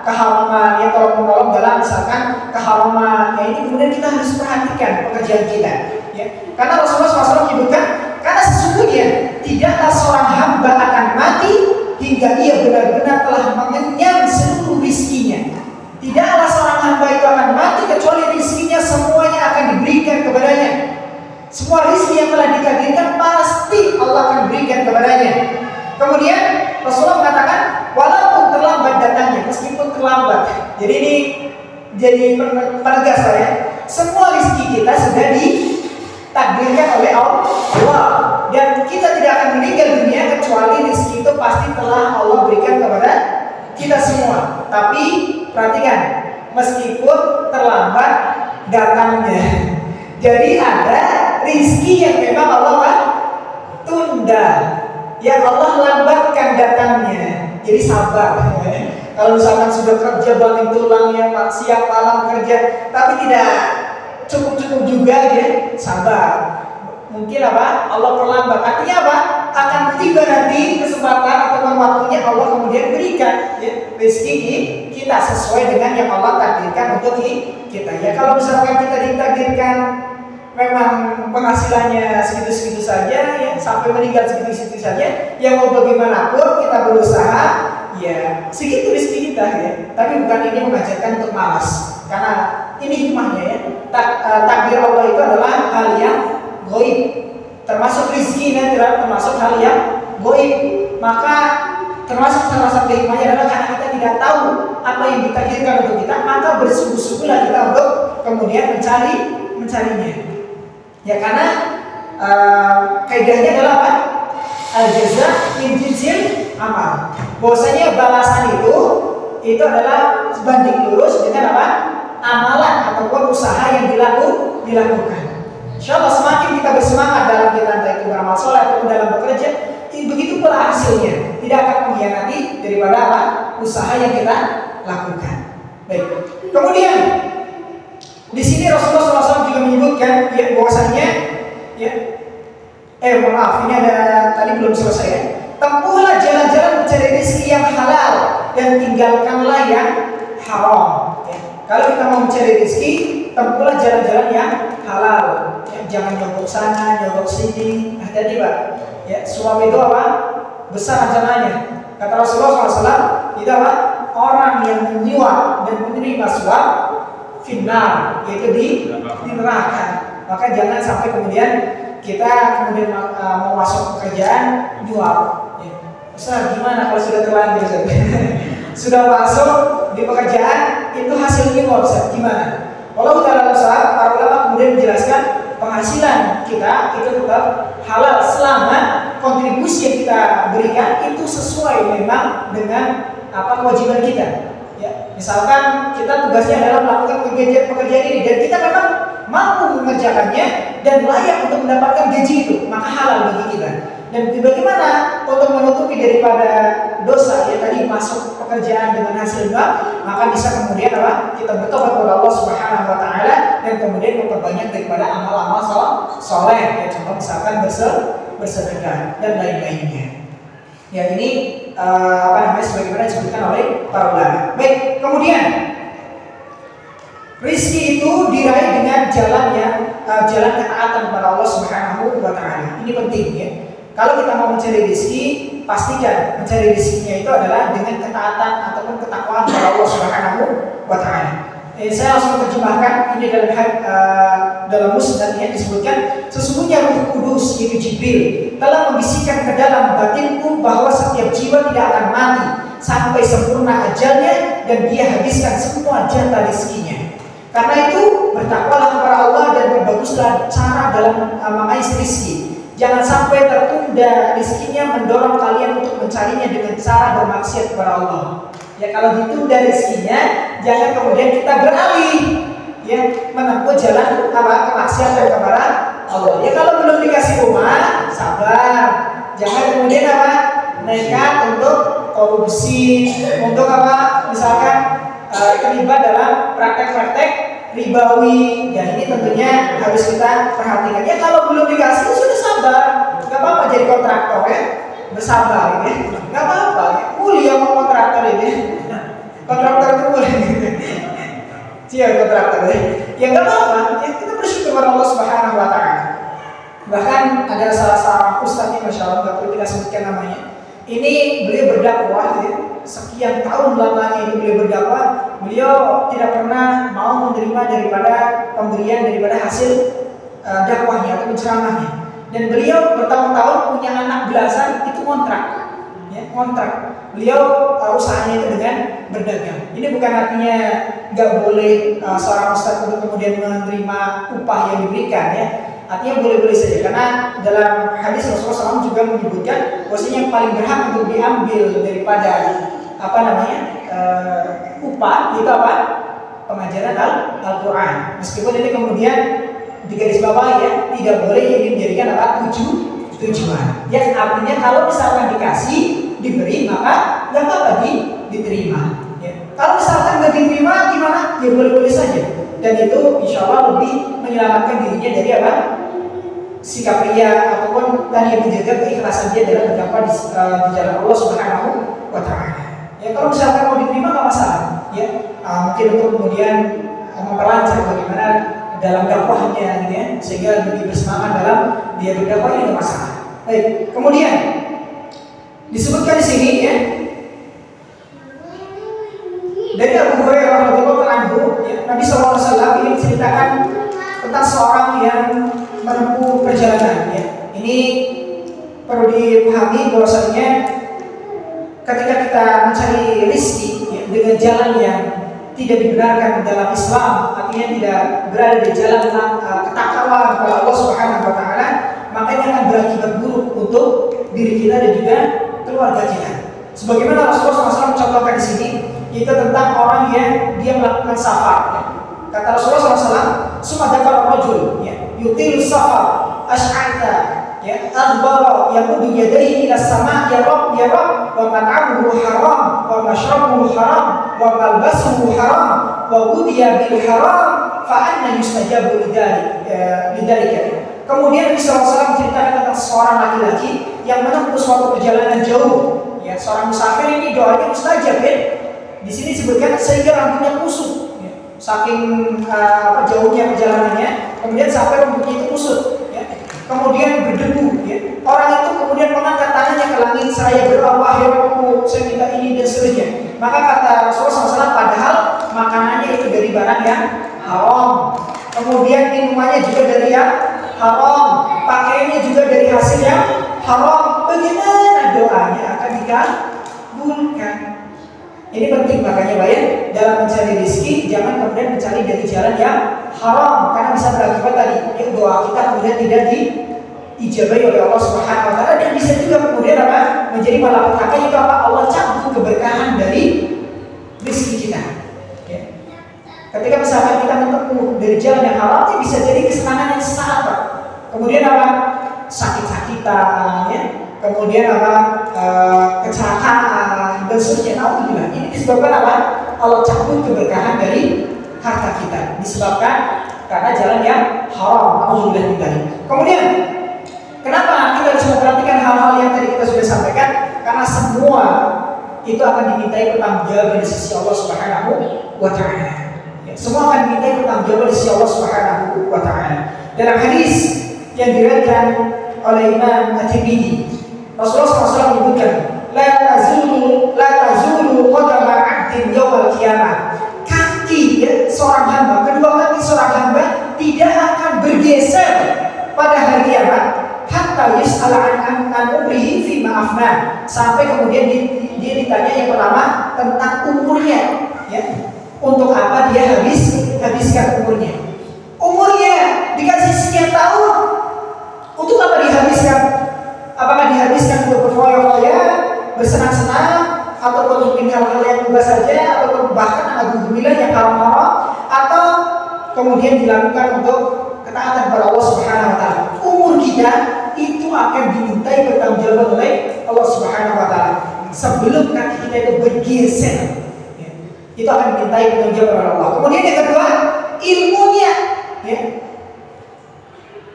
keharaman, ya tolong menolong dalam misalkan keharaman. Ya ini kemudian kita harus perhatikan pekerjaan kita. Ya, karena Rasulullah SAW menyebutkan, karena sesungguhnya tidaklah seorang hamba akan mati hingga ia benar-benar telah mengenyam seluruh rizkinya. Tidaklah seorang hamba itu akan mati kecuali rizkinya semuanya akan diberikan kepadanya. Semua rizki yang telah ditakdirkan pasti Allah akan berikan kepadanya. Kemudian Rasulullah mengatakan, walaupun terlambat datangnya, meskipun terlambat. Jadi ini jadi penegas ya. Semua rizki kita sudah ditakdirkan oleh Allah, dan kita tidak akan meninggal dunia kecuali rizki itu pasti telah Allah berikan kepada kita semua. Tapi perhatikan, meskipun terlambat datangnya, jadi ada rizki yang memang Allah tunda, yang Allah lambatkan datangnya. Jadi sabar. Kalau misalkan sudah kerja balik tulangnya, siap malam kerja, tapi tidak cukup juga, ya sabar. Mungkin apa? Allah perlambat. Artinya apa? Akan tiba nanti kesempatan atau waktunya Allah kemudian berikan ya, rezeki kita sesuai dengan yang Allah takdirkan untuk kita. Ya kalau misalkan kita ditakdirkan memang penghasilannya segitu-segitu saja, ya sampai meninggal segitu-segitu saja, ya mau bagaimanapun kita berusaha, ya segitu rezeki kita ya. Tapi bukan ini mengajarkan untuk malas, karena ini hikmahnya ya. Takdir Allah itu adalah hal yang gaib, termasuk rezeki dan termasuk hal yang gaib. Maka termasuk salah satu hikmahnya adalah karena kita tidak tahu apa yang ditakdirkan untuk kita, maka bersungguh-sungguhlah kita untuk kemudian mencarinya. Ya karena kaidahnya adalah apa? Al-jaza min jinsil amal. Bahwasanya balasan itu adalah sebanding lurus dengan apa? Amalan ataupun usaha yang dilakukan. Insyaallah semakin kita bersemangat dalam kita entah itu beramal soleh ataupun dalam bekerja, begitu pula hasilnya tidak akan mengkhianati daripada apa? Usaha yang kita lakukan. Baik. Kemudian di sini Rasulullah SAW juga menyebutkan ya bahwasanya ya maaf ini ada tadi belum selesai ya. Tempuhlah jalan-jalan mencari rezeki yang halal dan tinggalkanlah yang haram. Ya. Kalau kita mau mencari rezeki, tempuhlah jalan-jalan yang halal. Ya, jangan nyogok sana, nyogok sini. Hati-hati Pak. Ya, suap itu apa? Besar ancamannya. Kata Rasulullah SAW, itu apa? Orang yang menyuap dan menerima suap final, yaitu di neraka. Maka jangan sampai kemudian kita kemudian mau masuk pekerjaan nyuap. Ya. Ustaz, gimana kalau sudah terlanjur? Sudah masuk di pekerjaan itu hasilnya nyuap, Ustaz, gimana? Walau dalam saat para ulama kemudian menjelaskan penghasilan kita itu tetap halal selama kontribusi yang kita berikan itu sesuai memang dengan apa kewajiban kita. Ya, misalkan kita tugasnya adalah melakukan pekerjaan ini dan kita memang mampu mengerjakannya dan layak untuk mendapatkan gaji itu, maka halal bagi kita. Dan bagaimana untuk menutupi daripada dosa yang tadi masuk pekerjaan dengan hasil riba, maka bisa kemudian apa? Kita bertobat kepada Allah Subhanahu wa taala dan kemudian memperbanyak daripada amal-amal soleh, ya contoh misalkan bersedekah dan lain-lainnya. Ya ini sebagaimana disebutkan oleh para ulama. Baik, kemudian rizki itu diraih dengan jalan ketaatan kepada Allah Subhanahu wa taala. Ini penting ya. Kalau kita mau mencari rezeki, pastikan mencari rezekinya itu adalah dengan ketaatan ataupun ketakwaan kepada Allah Subhanahu wa taala. Saya langsung terjemahkan ini dalam musnad yang disebutkan, sesungguhnya Ruh Kudus yaitu Jibril telah membisikkan ke dalam batinku bahwa setiap jiwa tidak akan mati sampai sempurna ajalnya dan dia habiskan semua jatah rezekinya. Karena itu bertakwalah kepada Allah dan berbaguslah cara dalam mengais rezeki. Jangan sampai tertunda rezekinya mendorong kalian untuk mencarinya dengan cara bermaksiat kepada Allah. Ya kalau ditunda rezekinya, jangan kemudian kita beralih ya menempuh jalan kemaksiatan kepada Allah. Ya kalau belum dikasih rumah, sabar. Jangan kemudian nekat untuk korupsi, untuk apa? Misalkan terlibat dalam praktek-praktek ribawi. Ya ini tentunya harus kita perhatikan. Ya kalau belum dikasih sudah sabar, nggak apa-apa jadi kontraktor ya, bersabar ya, nggak apa-apa. Ya. Mulia mau kontraktor ini, kontraktor itu mulia. Siapa kontraktor ya? Ya nggak apa-apa. Ya kita bersyukur kepada Allah Subhanahu Wa Taala. Bahkan ada salah seorang ustadz yang masya Allah nggak perlu kita sebutkan namanya. Ini beliau berdakwah ya. Sekian tahun lamanya itu beliau berdakwah, beliau tidak pernah mau menerima daripada pemberian daripada hasil dakwahnya atau ceramahnya. Dan beliau bertahun-tahun punya anak belasan itu kontrak, ya, kontrak. Beliau usahanya itu dengan berdagang. Ini bukan artinya nggak boleh seorang ustadz untuk kemudian menerima upah yang diberikan ya. Artinya boleh-boleh saja karena dalam hadis Rasulullah SAW juga menyebutkan bahwasanya yang paling berhak untuk diambil daripada apa namanya upah itu apa? Pengajaran Al-Quran. Meskipun ini kemudian digarisbawahi ya, tidak boleh ini menjadikan apa? Tujuan. Ya artinya kalau misalkan dikasih diberi maka nggak apa-apa diterima. Ya. Kalau misalkan nggak diterima gimana? Ya boleh-boleh saja. Dan itu insya Allah lebih menyelamatkan dirinya dari apa? Sikap ria ataupun tadi yang menjaga keikhlasan dia dalam berdakwah di jalan Allah Subhanahu Wa Taala. Ya kalau misalkan mau diterima nggak masalah. Ya mungkin untuk kemudian memperlancar bagaimana dalam dakwahnya, gitu ya, sehingga lebih bersemangat dalam dia berdakwah ini nggak masalah. Baik, kemudian disebutkan di sini ya. Dari Abu Hurairah radhiyallahu anhu, ya, Nabi SAW ini menceritakan tentang seorang yang menempuh perjalanan. Ya. Ini perlu dipahami bahwasanya ketika kita mencari rezeki ya, dengan jalan yang tidak dibenarkan dalam Islam, artinya tidak berada di jalan ketakwaan kepada Allah Subhanahu Wa Taala, maka ini akan berakibat buruk untuk diri kita dan juga keluarga kita. Sebagaimana Rasulullah SAW mencontohkan di sini. Itu tentang orang yang dia melakukan safar. Ya. Kata Rasulullah SAW, "Sumadakal rajul, ya, yutil safar, ash'ata, ya, adbara, yamudu yadayhi ila sama, ya Rabb, wa mat'amuhu haram, wa mashrabuhu haram, wa malbasuhu haram, wa gudiya bil haram, fa anna yustajabu lidzalika." Kemudian Nabi SAW menceritakan tentang seorang laki-laki yang menempuh suatu perjalanan jauh. Ya, seorang musafir ini doanya mustajab ya. Di sini disebutkan sehingga rambutnya kusut, ya. Saking jauhnya perjalanannya, kemudian sampai rambutnya itu kusut, ya. Kemudian berdebu, ya. Orang itu kemudian mengangkat tangannya ke langit, saya berdoa, wahai Rabbku, saya minta ini dan seterusnya. Maka kata Rasulullah SAW, padahal makanannya itu dari barang yang haram, kemudian minumannya juga dari yang haram, pakaiannya juga dari hasil yang haram. Bagaimana doanya akan dikabulkan? Ini penting, makanya bayar dalam mencari rezeki jangan kemudian mencari dari jalan yang haram karena bisa berakibat tadi ya, doa kita kemudian tidak diijabahi oleh Allah Subhanahu Wa Taala dan bisa juga kemudian apa menjadi malapetaka itu apa Allah cabut keberkahan dari rezeki kita. Ya. Ketika misalkan kita menempuh dari jalan yang haram itu bisa jadi kesenangan yang sesaat, Pak. Kemudian apa sakit-sakitan, ya. Kemudian apa kecelakaan dan seterusnya. Alhamdulillah ini disebabkan apa? Allah cabut keberkahan dari harta kita disebabkan karena jalan yang haram. Alhamdulillah tadi. Kemudian kenapa kita harus memperhatikan hal-hal yang tadi kita sudah sampaikan? Karena semua itu akan dimintai pertanggungjawaban di sisi Allah Subhanahu Wa Taala. Ya, semua akan dimintai pertanggungjawaban di sisi Allah Subhanahu Wa Taala. Dalam hadis yang diriwayatkan oleh Imam At-Tirmidzi, Rasulullah SAW menyebutkan, la tazulu qadama 'abdin yawmal qiyamah. Kaki ya, seorang hamba, kedua kaki seorang hamba tidak akan bergeser pada hari kiamat hatta yus'ala an umrihi fi ma afna. Sampai kemudian dia ditanya yang pertama tentang umurnya, ya. Untuk apa dia habiskan umurnya? Umurnya dikasih sekian tahun, untuk apa dihabiskan? Apakah dihabiskan untuk berfoya-foya, bersenang-senang, atau untuk hal-hal yang mubah saja, atau bahkan alhamdulillah yang haram-haram, atau kemudian dilakukan untuk ketaatan kepada Allah Subhanahu Wa Taala? Umur kita itu akan dimintai pertanggungjawaban oleh Allah Subhanahu Wa Taala. sebelum kaki kita itu bergeser, ya, itu akan dimintai pertanggungjawaban oleh Allah. Kemudian yang kedua, ilmunya, ya,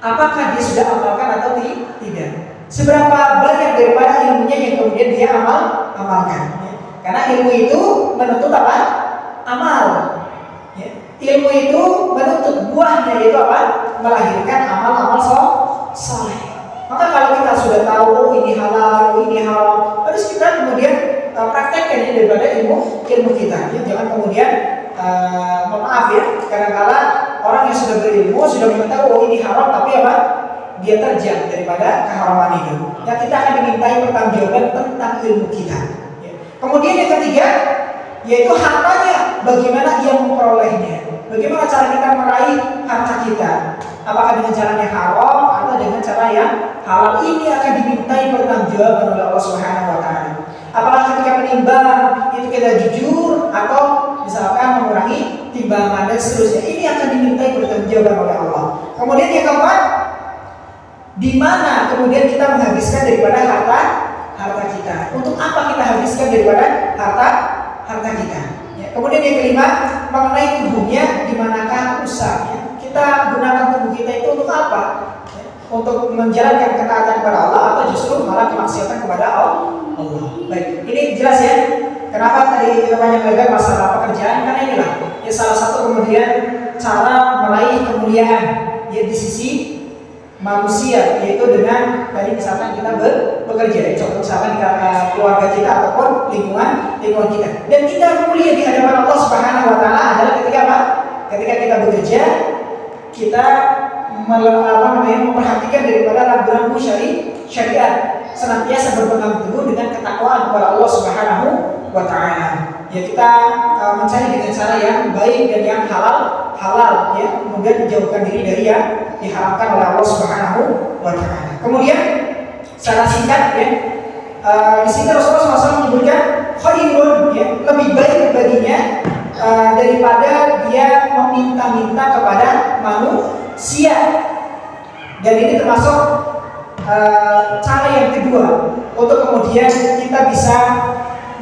apakah dia sudah amalkan atau tidak? Seberapa banyak daripada ilmunya yang kemudian dia amalkan? Ya. Karena ilmu itu menuntut apa? Amal. Ya. Ilmu itu menuntut buahnya, yaitu apa? Melahirkan amal-amal soleh. Maka kalau kita sudah tahu ini halal, ini haram, harus kita kemudian praktekkan ini daripada ilmu kita. Ya. Jangan kemudian mohon maaf ya, kadang-kadang orang yang sudah berilmu sudah mengetahui oh ini haram, tapi apa? Dia terjang daripada keharaman itu. Ya, kita akan dimintai pertanggungjawaban tentang ilmu kita. Ya. Kemudian yang ketiga, yaitu hartanya, bagaimana ia memperolehnya, bagaimana cara kita meraih harta kita, apakah dengan cara yang haram atau dengan cara yang halal. Ini akan dimintai pertanggungjawaban oleh Allah Subhanahu wa taala. Apakah ketika menimbang itu kita jujur atau misalkan mengurangi timbangan dan seterusnya, ini akan dimintai pertanggungjawaban oleh Allah. Kemudian yang keempat, di mana kemudian kita menghabiskan daripada harta kita. Untuk apa kita habiskan daripada harta kita? Ya. Kemudian yang kelima, mengenai tubuhnya, di manakah usahanya? Kita gunakan tubuh kita itu untuk apa? Ya. Untuk menjalankan ketaatan kepada Allah atau justru malah kemaksiatan kepada Allah? Baik, ini jelas ya. Kenapa tadi kita banyak lebar masalah pekerjaan? Karena inilah ya salah satu kemudian cara meraih kemuliaan ya di sisi manusia, yaitu dengan tadi misalkan kita bekerja, contoh misalkan di keluarga kita ataupun lingkungan kita, dan kita mulia di hadapan Allah Subhanahu wa taala adalah ketika apa? Ketika kita bekerja, kita memperhatikan daripada rambu-rambu syariat, senantiasa berpegang teguh dengan ketakwaan kepada Allah Subhanahu wa taala. Ya, kita mencari dengan cara yang baik dan yang halal ya, kemudian menjauhkan diri dari yang diharamkan oleh Allah Subhanahu wa taala. Kemudian secara singkat ya, di sini Rasulullah SAW menyebutkan khairun ya, lebih baik baginya daripada dia meminta-minta kepada manusia. Dan ini termasuk cara yang kedua untuk kemudian kita bisa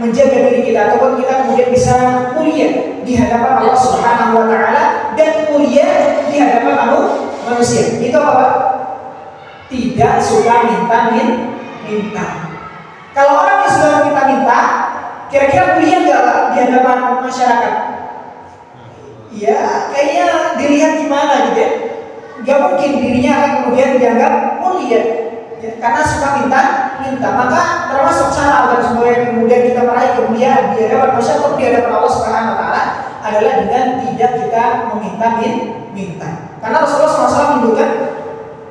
menjaga diri kita ataupun kita kemudian bisa mulia di hadapan Allah Subhanahu wa taala dan mulia di hadapan manusia. Itu apa? Tidak suka minta. Kalau orang yang suka minta, kira-kira mulia enggak di hadapan masyarakat? Ya, kayaknya dilihat gimana gitu ya. Gak mungkin dirinya akan kemudian dianggap mulia ya, karena suka minta. Maka termasuk cara agar supaya kemudian kita meraih kemuliaan di hadapan manusia atau di hadapan Allah Subhanahu wa taala adalah dengan tidak kita meminta. Karena Rasulullah SAW menyebutkan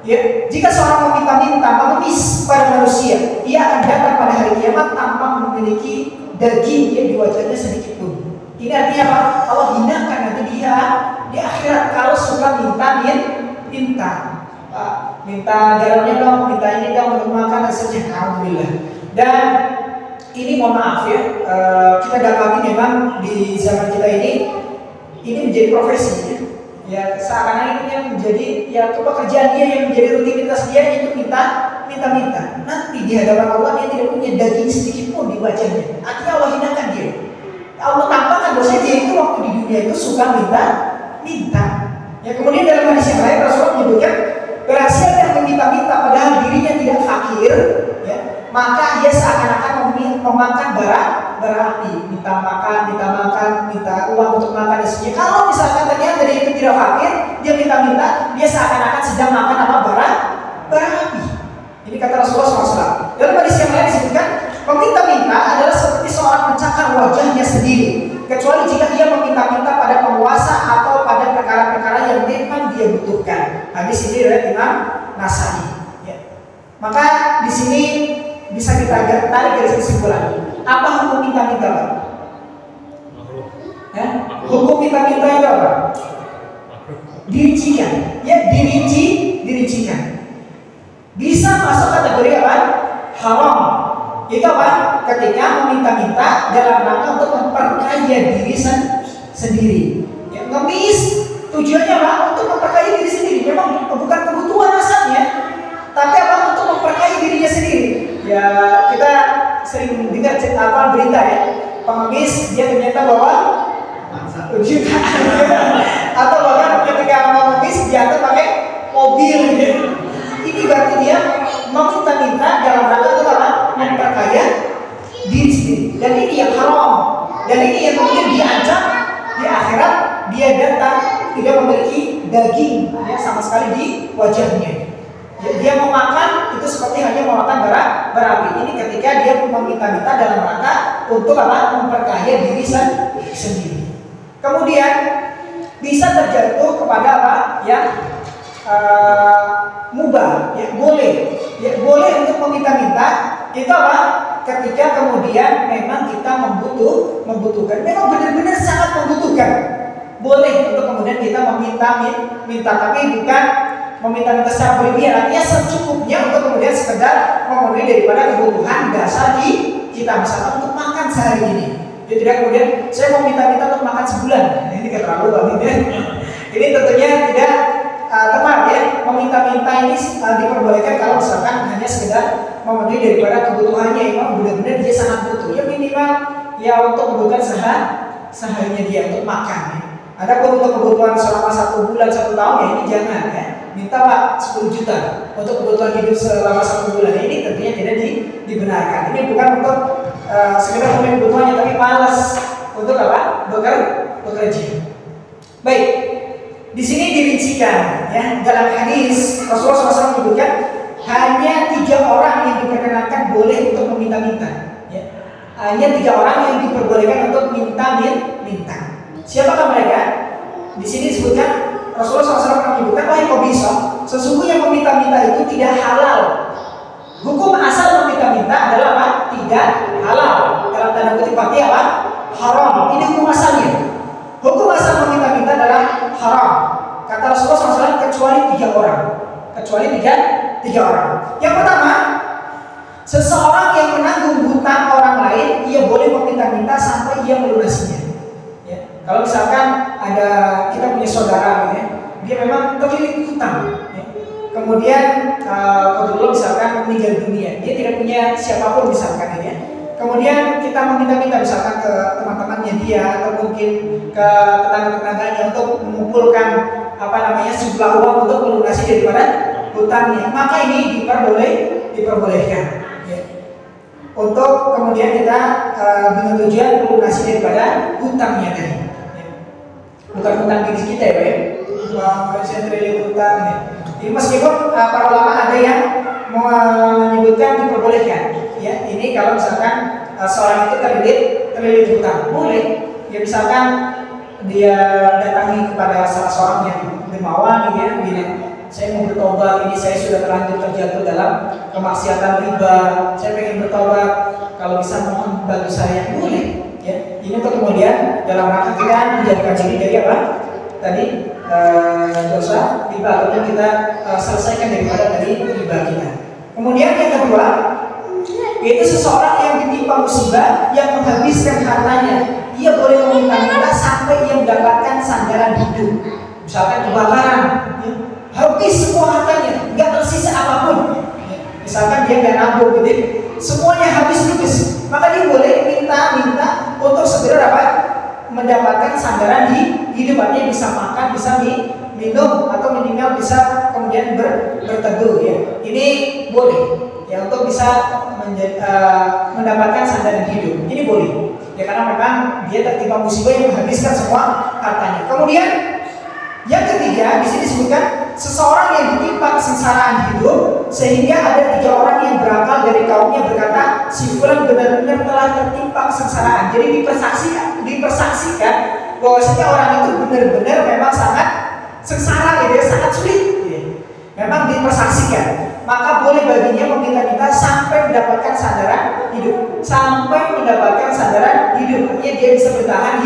ya, jika seorang meminta-minta mengemis pada manusia, ia akan datang pada hari kiamat tanpa memiliki daging yang di wajahnya sedikit pun. Ini artinya apa? Allah hinakan nanti dia di akhirat kalau suka minta. Minta garamnya dong, minta ini dong untuk makan dan seterusnya. Alhamdulillah. Dan ini mohon maaf ya, kita dapati memang di zaman kita ini menjadi profesi ya, seakan-akan ini yang menjadi ya pekerjaan dia, yang menjadi rutinitas dia itu minta. Nanti di hadapan Allah dia tidak punya daging sedikit pun di wajahnya. Artinya Allah hinakan dia. Allah tampakkan bahwa dia itu waktu di dunia itu suka minta. Ya, kemudian dalam hadis yang lain Rasulullah menyebutkan barang siapa yang meminta-minta padahal dirinya tidak fakir, ya, maka ia seakan-akan memakan bara api. Minta makan, minta uang untuk makan dan sebagainya. Kalau misalkan ternyata dia itu tidak fakir, dia minta-minta, dia seakan-akan sedang makan apa? Bara api. Ini kata Rasulullah SAW. Dalam hadis yang lain disebutkan, meminta-minta adalah seperti seorang mencakar wajahnya sendiri, kecuali jika ia meminta-minta pada penguasa atau pada perkara-perkara yang memang dia butuhkan. Hadis ini dari Imam Nasai. Ya. Maka di sini bisa kita tarik dari kesimpulan. Apa hukum minta-minta, Pak? Ya? Hukum minta-minta itu apa? Dirincikan. Ya, dirincikan. Bisa masuk kategori apa? Haram. Itu apa? Ketika meminta-minta dalam rangka untuk memperkaya diri sendiri. Ya, ngemis tujuannya apa? Untuk memperkaya diri sendiri. Memang bukan kebutuhan asalnya, tapi apa? Untuk memperkaya dirinya sendiri. Ya, kita sering dengar berita ya, pengemis dia ternyata bawa jutaan atau bahkan ketika mengemis dia pakai mobil gitu. Ini berarti dia meminta-minta dalam rangka untuk apa? Memperkaya diri sendiri. Dan ini yang haram. Dan ini yang kemudian diancam di akhirat, dia datang tidak memiliki daging ya sama sekali di wajahnya. Dia mau makan itu seperti hanya mau makan bara api. Ini ketika dia meminta-minta dalam rangka untuk apa? Memperkaya diri sendiri. Kemudian bisa terjatuh kepada apa? Yang mubah, ya boleh untuk meminta-minta itu apa? Ketika kemudian memang kita membutuhkan, memang benar-benar sangat membutuhkan, boleh untuk kemudian kita minta, tapi bukan meminta-minta secara berlebihan, artinya secukupnya untuk kemudian sekedar memenuhi daripada kebutuhan dasar kita, misalkan untuk makan sehari ini. Jadi tidak kemudian saya mau minta-minta untuk makan sebulan, ini keterlaluan ya. Ini tentunya tidak tepat ya. Meminta-minta ini diperbolehkan kalau misalkan hanya sekedar memenuhi daripada kebutuhannya, memang benar-benar dia sangat butuh. Ya minimal ya untuk kebutuhan seharinya dia untuk makan ya. Adapun untuk kebutuhan selama 1 bulan 1 tahun ya ini jangan ya. Minta Pak 10 juta untuk kebutuhan hidup selama 1 bulan ya, ini tentunya tidak dibenarkan. Ini bukan untuk sekedar memenuhi kebutuhannya, tapi malas untuk apa? Bekerja. Baik. Di sini dirincikan ya, dalam hadis Rasulullah SAW menyebutkan hanya 3 orang yang diperkenankan boleh untuk meminta-minta ya. Hanya 3 orang yang diperbolehkan untuk minta. Siapakah mereka? Di sini disebutkan Rasulullah SAW menyebutkan, wahai Qabisah, sesungguhnya meminta-minta itu tidak halal. Hukum asal meminta-minta adalah apa? Tidak halal. Dalam tanda kutip artinya apa? Haram. Ini hukum asalnya. Hukum asal meminta-minta adalah haram. Kata Rasulullah SAW kecuali 3 orang. Kecuali 3 orang. Yang pertama, seseorang yang menanggung hutang orang lain, ia boleh meminta-minta sampai ia melunasinya. Ya. Kalau misalkan ada kita punya saudara, gitu ya, dia memang terlilit hutang. Ya. Kemudian kalau misalkan meninggal dunia, dia tidak punya siapapun misalkan ya. Kemudian kita meminta-minta misalkan ke teman-temannya dia atau mungkin ke tetangga-tetangganya untuk mengumpulkan jumlah uang untuk melunasi daripada hutangnya, maka ini diperbolehkan ya. Untuk kemudian kita dengan tujuan melunasi daripada hutangnya tadi ya. Bukan hutang diri kita ya, saya triliun hutang ya. Jadi meskipun para ulama ada yang menyebutkan diperbolehkan ya, ini kalau misalkan seorang itu terlilit hutang boleh ya, misalkan dia datangi kepada salah seorang yang dermawan ya, bilang saya mau bertobat, ini saya sudah terlanjur terjatuh dalam kemaksiatan riba, saya pengen bertobat, kalau bisa mohon bantu saya, boleh ya. Ini untuk kemudian dalam rangka kita menjadikan diri dari apa tadi dosa riba, ataupun kita selesaikan daripada tadi riba kita. Kemudian yang kedua, yaitu seseorang yang ditimpa musibah yang menghabiskan hartanya, ia boleh meminta-minta sampai ia mendapatkan sandaran hidup. Misalkan kebakaran, ya, habis semua hartanya, nggak tersisa apapun. Ya, misalkan dia nggak nabung, gitu, semuanya habis, maka dia boleh minta untuk segera apa? Mendapatkan sandaran hidup, artinya bisa makan, bisa minum, atau minimal bisa kemudian berteduh ya. Ini boleh ya untuk bisa mendapatkan sandaran hidup. Ini boleh ya, karena memang dia tertimpa musibah yang menghabiskan semua hartanya. Kemudian yang ketiga, di sini disebutkan seseorang yang ditimpa kesengsaraan hidup sehingga ada 3 orang yang berakal dari kaumnya berkata, si fulan benar-benar telah tertimpa kesengsaraan. Jadi dipersaksikan bahwasanya orang itu benar-benar memang sangat sengsara, ya, sangat sulit. Ya. Memang dipersaksikan. Maka boleh baginya meminta-minta sampai mendapatkan sandaran hidup. Sampai mendapatkan sandaran hidup. Artinya dia bisa bertahan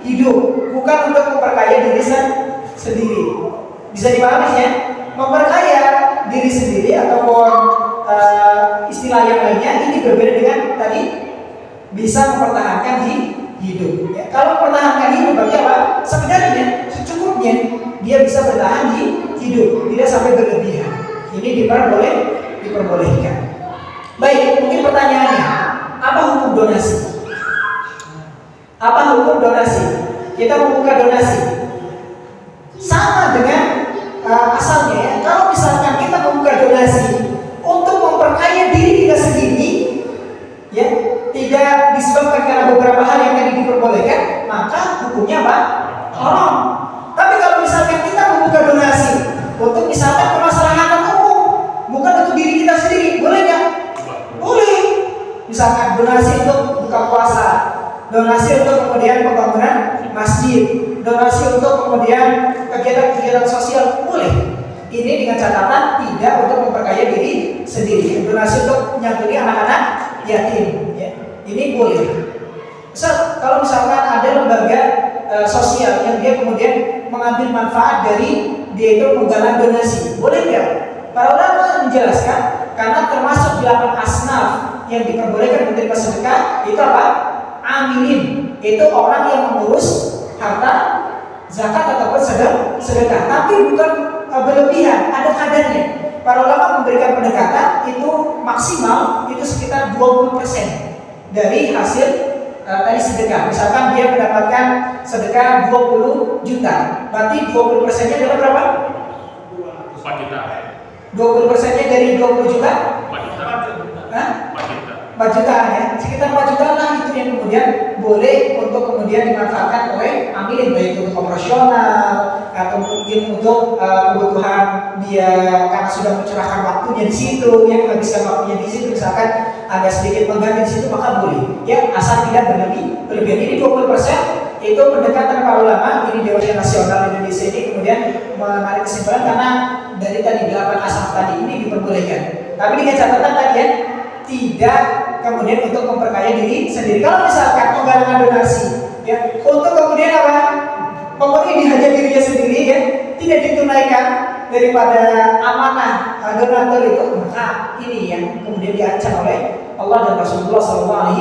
hidup, bukan untuk memperkaya diri sendiri. Bisa dipahami ya? Memperkaya diri sendiri ataupun istilah yang lainnya ini berbeda dengan tadi bisa mempertahankan hidup. Ya, kalau mempertahankan hidup berarti apa? Sebenarnya secukupnya dia bisa bertahan hidup, tidak sampai berlebihan. Ini diperbolehkan. Baik, mungkin pertanyaannya, Apa hukum donasi? Apa hukum donasi? Kita membuka donasi sama dengan asalnya ya. Kalau misalkan kita membuka donasi untuk memperkaya diri kita sendiri, ya, tidak disebabkan karena beberapa hal yang tadi diperbolehkan, maka hukumnya apa? Haram. Tapi kalau misalkan kita membuka donasi untuk misalkan kemaslahatan umum, bukan untuk diri kita sendiri, boleh nggak? Boleh. Misalkan donasi untuk buka puasa, donasi untuk kemudian pembangunan masjid, donasi untuk kemudian kegiatan-kegiatan sosial, boleh. Ini dengan catatan tidak untuk memperkaya diri sendiri. Donasi untuk menyantuni anak-anak yatim, ya. Ini boleh. Kalau misalkan ada lembaga sosial yang dia kemudian mengambil manfaat dari dia itu menggalang donasi, boleh nggak? Para ulama menjelaskan karena termasuk 8 asnaf yang diperbolehkan menerima sedekah itu apa? Amilin, itu orang yang mengurus harta zakat ataupun sedekah, tapi bukan berlebihan, ada kadarnya. Para ulama memberikan pendekatan itu maksimal itu sekitar 20% dari hasil tadi sedekah. Misalkan dia mendapatkan sedekah 20 juta, berarti 20%-nya adalah berapa? 4 juta. 20%-nya dari 20 juta? 4 juta. Hah? 4 juta. 4 jutaan ya, sekitar 4 juta lah itu yang kemudian boleh untuk kemudian dimanfaatkan oleh amilin, baik untuk operasional atau mungkin untuk kebutuhan dia karena sudah mencurahkan waktunya di situ, yang menghabiskan waktunya di situ, misalkan ada sedikit pengganti di situ, maka boleh ya, asal tidak berlebihan. Ini 20% itu pendekatan para ulama. Ini Dewan Nasional Indonesia ini kemudian menarik kesimpulan karena dari tadi 8 asal tadi ini diperbolehkan, tapi dengan catatan tadi ya, tidak kemudian untuk memperkaya diri sendiri. Kalau misalkan penggalangan donasi ya untuk kemudian apa? Memenuhi hajat dirinya sendiri ya, tidak ditunaikan daripada amanah donatur itu, maka ini yang kemudian diancam oleh Allah dan Rasulullah SAW.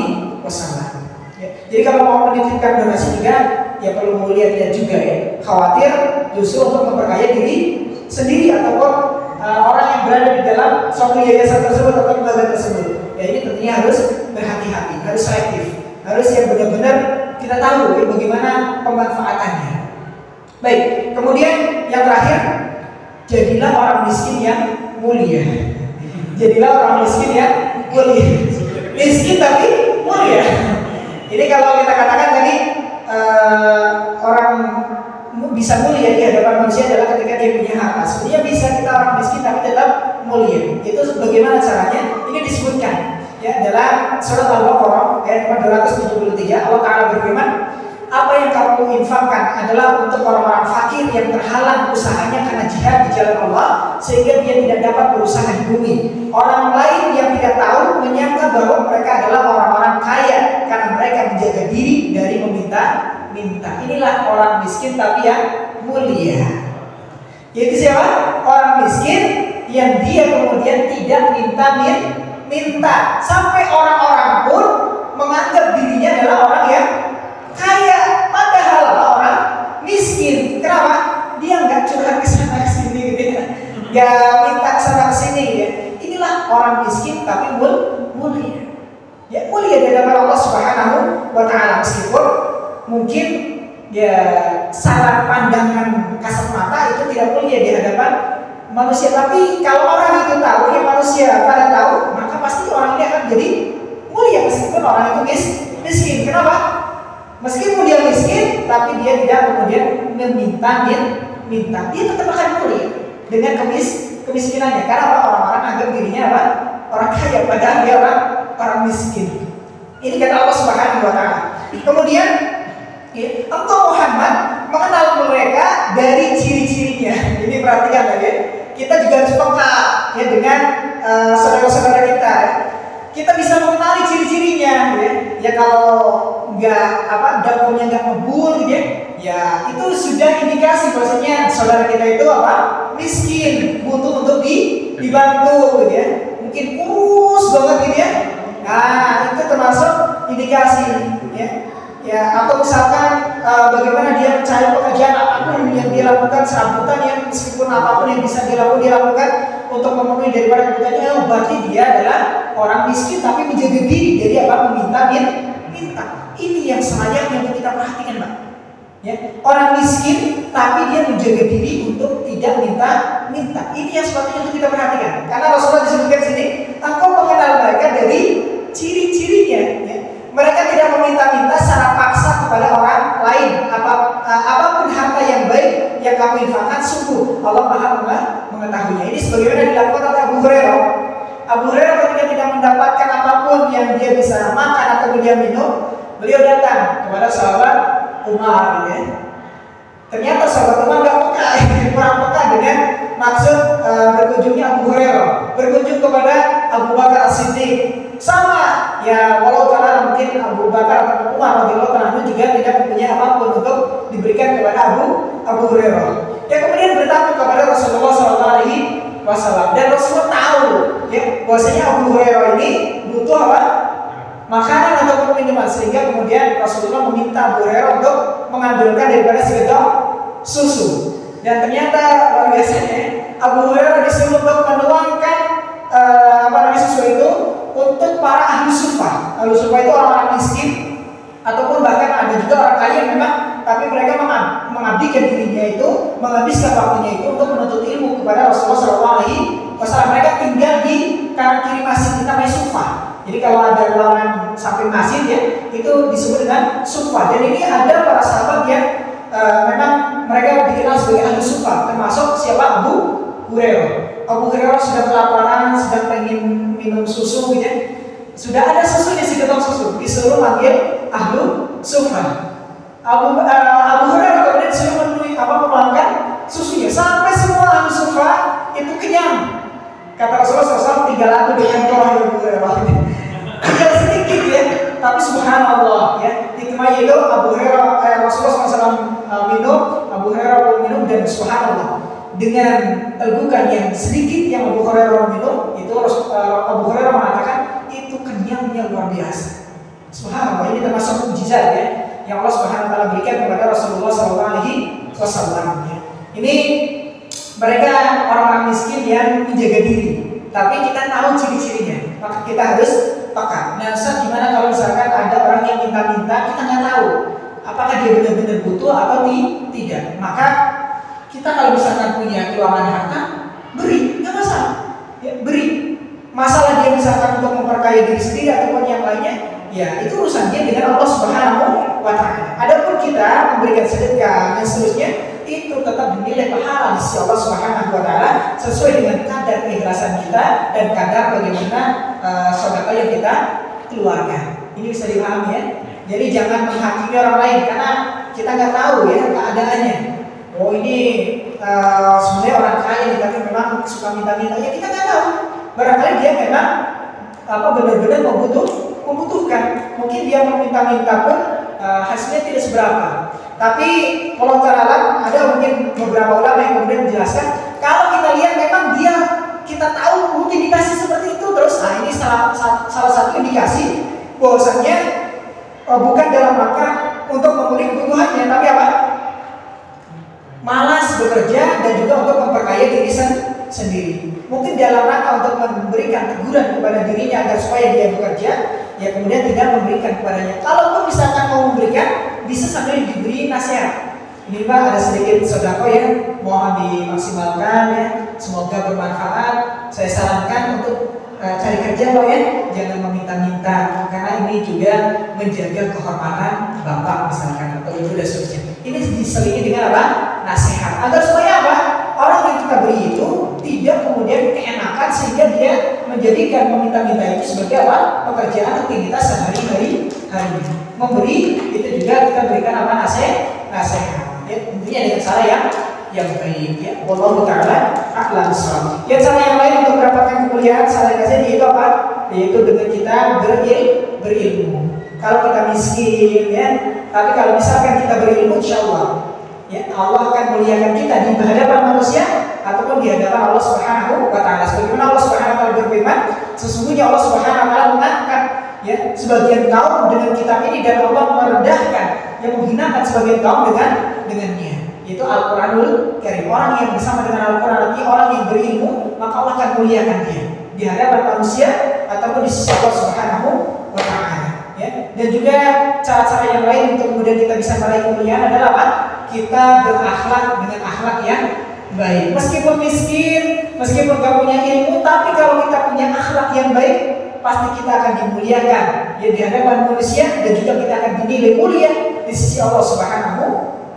Ya. Jadi kalau mau menitipkan donasi juga ya perlu lihat-lihat juga ya. Khawatir justru untuk memperkaya diri sendiri ataupun orang yang berada di dalam suatu yayasan tersebut atau lembaga tersebut. Ya ini tentunya harus berhati-hati, harus selektif, harus yang benar-benar kita tahu ya, bagaimana pemanfaatannya. Baik, kemudian yang terakhir, jadilah orang miskin yang mulia. Jadilah orang miskin yang mulia. Miskin tapi mulia. Ini kalau kita katakan tadi orang bisa mulia di hadapan manusia adalah ketika dia punya harta. Sebenarnya bisa kita orang miskin tapi tetap mulia. Itu bagaimana caranya? Ini disebutkan ya dalam surat Al-Baqarah ayat 273. Allah Taala berfirman, apa yang kamu infakkan adalah untuk orang-orang fakir yang terhalang usahanya karena jihad di jalan Allah sehingga dia tidak dapat berusaha di bumi. Orang lain yang tidak tahu menyangka bahwa mereka adalah orang-orang kaya karena mereka menjaga diri dari meminta-minta. Inilah orang miskin tapi yang mulia. Yaitu siapa? Orang miskin yang dia kemudian tidak minta sampai orang-orang pun menganggap dirinya adalah orang yang kaya, padahal orang miskin. Kenapa? Dia nggak curhat ke sana ke sini, gitu ya. Nggak minta ke sana ke sini, gitu ya. Inilah orang miskin tapi mulia. Ya mulia di hadapan Allah Subhanahu wa Ta'ala, meskipun mungkin ya salah pandangan kasat mata itu tidak mulia di hadapan manusia. Tapi kalau orang itu tahu, ya manusia pada tahu, maka pasti orang ini akan jadi mulia meskipun orang itu miskin. Kenapa? Meskipun dia miskin, tapi dia tidak kemudian minta, dia tetap akan mulia dengan kemiskinannya. Karena orang-orang anggap dirinya apa? Orang kaya, padahal dia orang miskin. Ini kata Allah Subhanahu wa Ta'ala. Kemudian, ya, engkau Muhammad mengenal mereka dari ciri-cirinya. Ini perhatikan lagi. Ya. Kita juga harus peka ya dengan saudara-saudara kita. Ya. Kita bisa mengenali ciri-cirinya, ya. Ya kalau dapurnya nggak ngebul, gitu ya itu sudah indikasi bahwasanya saudara kita itu apa? Miskin, butuh untuk dibantu, gitu ya. Mungkin kurus banget, gitu ya. Nah itu termasuk indikasi, ya. Ya atau misalkan bagaimana dia mencari pekerjaan apapun yang dia lakukan, serabutan yang meskipun apapun yang bisa dia lakukan untuk memenuhi daripada kebutuhannya, berarti dia adalah orang miskin tapi menjaga diri. Jadi apa? Minta. Ini yang selayaknya kita perhatikan, Pak. Ya, orang miskin tapi dia menjaga diri untuk tidak minta. Ini yang sepatutnya untuk kita perhatikan. Karena Rasulullah disebutkan sini, engkau mengenal mereka dari ciri-cirinya. Ya. Mereka tidak meminta-minta secara paksa kepada orang lain. Apapun harta yang baik yang kamu infakkan, sungguh Allah Maha mengetahuinya. Ini sebagaimana dilakukan oleh Abu Hurairah. Abu Hurairah ketika tidak mendapatkan apapun yang dia bisa makan atau dia minum, beliau datang kepada sahabat Umar. Ya. Ternyata sahabat Umar nggak peka, kurang peka dengan maksud berkunjungnya Abu Hurairah. Berkunjung kepada Abu Bakar As-Siddiq. Sama, ya walau karena mungkin Abu Bakar atau Umar radhiyallahu anhu juga tidak mempunyai apapun untuk diberikan kepada Abu Hurairah. Ya kemudian bertamu kepada Rasulullah SAW dan Rasulullah tahu ya bahwasanya Abu Hurairah ini butuh apa? Makanan ataupun minuman, sehingga kemudian Rasulullah meminta Abu Hurairah untuk mengambilkan daripada segedok susu. Dan ternyata luar biasanya Abu Hurairah disuruh untuk menuangkan susu itu untuk para ahli sufa. Ahli sufa itu orang-orang miskin ataupun bahkan ada juga orang kaya yang memang tapi mereka mengabdikan dirinya itu, menghabiskan waktunya itu untuk menuntut ilmu kepada Rasulullah SAW. Mereka tinggal di kanan kiri masjid, kita namanya sufa. Jadi kalau ada ruangan samping masjid ya, itu disebut dengan sufa. Dan ini ada para sahabat yang memang mereka dikenal sebagai ahli sufa, termasuk siapa? Abu Hurairah. Abu Hurairah sudah kelaparan, sedang pengen minum susu gitu ya. Sudah ada susunya, si ketong susu, disuruh manggil ahlu sufa. Abu Hurairah kemudian disuruh menuangkan susunya sampai semua ahlu sufa itu kenyang. Kata Rasulullah SAW, tinggal aku dengan kau Abu Hurairah. Tinggal sedikit ya, tapi subhanallah ya. Hikmahnya itu Abu Hurairah Rasulullah SAW minum, Abu Hurairah minum, dan subhanallah dengan tegukan yang sedikit yang Abu Hurairah minum itu Abu Hurairah mengatakan itu kenyangnya luar biasa. Subhanallah, ini termasuk mukjizat ya yang Allah Subhanahu wa taala berikan kepada Rasulullah SAW. Ya. Ini mereka orang-orang miskin yang menjaga diri, tapi kita tahu ciri-cirinya, maka kita harus peka. Nah, gimana kalau misalkan ada orang yang minta-minta, kita nggak tahu apakah dia benar-benar butuh atau tidak. Maka kita kalau misalkan punya keuangan harta, beri, nggak masalah. Ya, beri. Masalah dia misalkan untuk memperkaya diri sendiri ataupun yang lainnya, ya itu urusannya dengan Allah Subhanahu wa taala. Adapun kita memberikan sedekah dan seterusnya, itu tetap dinilai pahala di sisi Allah Subhanahu wa taala sesuai dengan kadar keikhlasan kita dan kadar bagaimana sedekah yang kita keluarkan. Ini bisa dipahami ya. Jadi jangan menghakimi orang lain karena kita nggak tahu ya keadaannya. Oh ini sebenarnya orang kaya nih, tapi memang suka minta-minta. Ya kita nggak tahu. Barangkali dia memang benar-benar membutuhkan. Mungkin dia meminta-minta pun hasilnya tidak seberapa. Tapi kalau terlalu ada mungkin beberapa ulama yang kemudian menjelaskan kalau kita lihat memang kita tahu rutinitasnya seperti itu terus, nah ini salah satu indikasi bahwasanya bukan dalam rangka untuk memenuhi kebutuhannya, tapi apa? Malas bekerja dan juga untuk memperkaya diri sendiri. Mungkin dalam rangka untuk memberikan teguran kepada dirinya agar supaya dia bekerja, ya kemudian tidak memberikan kepadanya. Kalau misalkan mau memberikan, bisa sambil diberi nasihat. Ini Pak ada sedikit sedekah ya, mohon dimaksimalkan ya, semoga bermanfaat. Saya sarankan untuk cari kerja loh ya, jangan meminta-minta karena ini juga menjaga kehormatan bapak misalkan atau ibu dan seterusnya. Ini diselingi dengan apa? Nasihat. Agar supaya apa? Orang yang kita beri itu tidak kemudian keenakan sehingga dia menjadikan meminta-minta itu sebagai apa? Pekerjaan aktivitas sehari-hari. Memberi itu juga kita berikan apa? Nasihat. Ya, tentunya dengan cara yang baik ya. Wallahu ta'ala a'lam bishawab. Ya, cara yang lain untuk mendapatkan kemuliaan saya kasih yaitu apa? Yaitu dengan kita berilmu. Kalau kita miskin ya, tapi kalau misalkan kita berilmu, insyaallah ya Allah akan muliakan kita di hadapan manusia ataupun di hadapan Allah Subhanahu wa taala. Sebagaimana Allah Subhanahu wa taala berfirman, sesungguhnya Allah Subhanahu wa taala mengangkat ya sebagian kaum dengan kitab ini dan Allah merendahkan yang menghinakan sebagian kaum dengannya. Itu Al-Quranul Karim. Orang yang bersama dengan Al-Quran nanti orang yang berilmu, maka Allah akan muliakan dia di hadapan manusia ataupun di sisi Allah Subhanahu wa Ta'ala. Ya. Dan juga cara-cara yang lain untuk kemudian kita bisa meraih kemuliaan adalah apa? Kita berakhlak dengan akhlak yang baik. Meskipun miskin, meskipun gak punya ilmu, tapi kalau kita punya akhlak yang baik, pasti kita akan dimuliakan ya di hadapan manusia, dan juga kita akan dinilai mulia di sisi Allah Subhanahu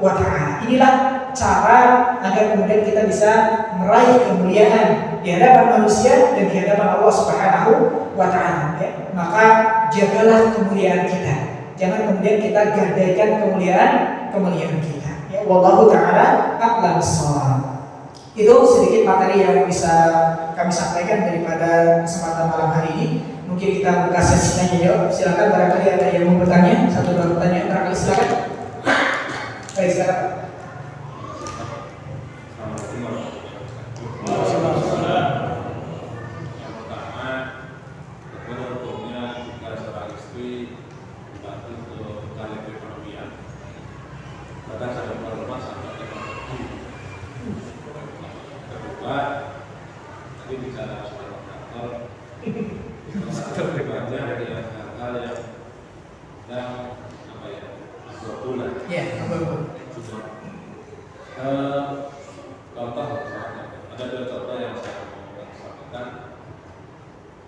wa Ta'ala. Inilah cara agar kemudian kita bisa meraih kemuliaan di hadapan manusia dan di hadapan Allah Subhanahu wa Ta'ala. Ya. Maka jagalah kemuliaan kita. Jangan kemudian kita gadaikan kemuliaan kita. Ya, wallahu ta'ala a'lam bissawab. Itu sedikit materi yang bisa kami sampaikan daripada kesempatan malam hari ini. Mungkin kita buka sesi tanya jawab. Silakan barangkali ada yang mau bertanya, satu dua pertanyaan barangkali silakan. Baik, silakan.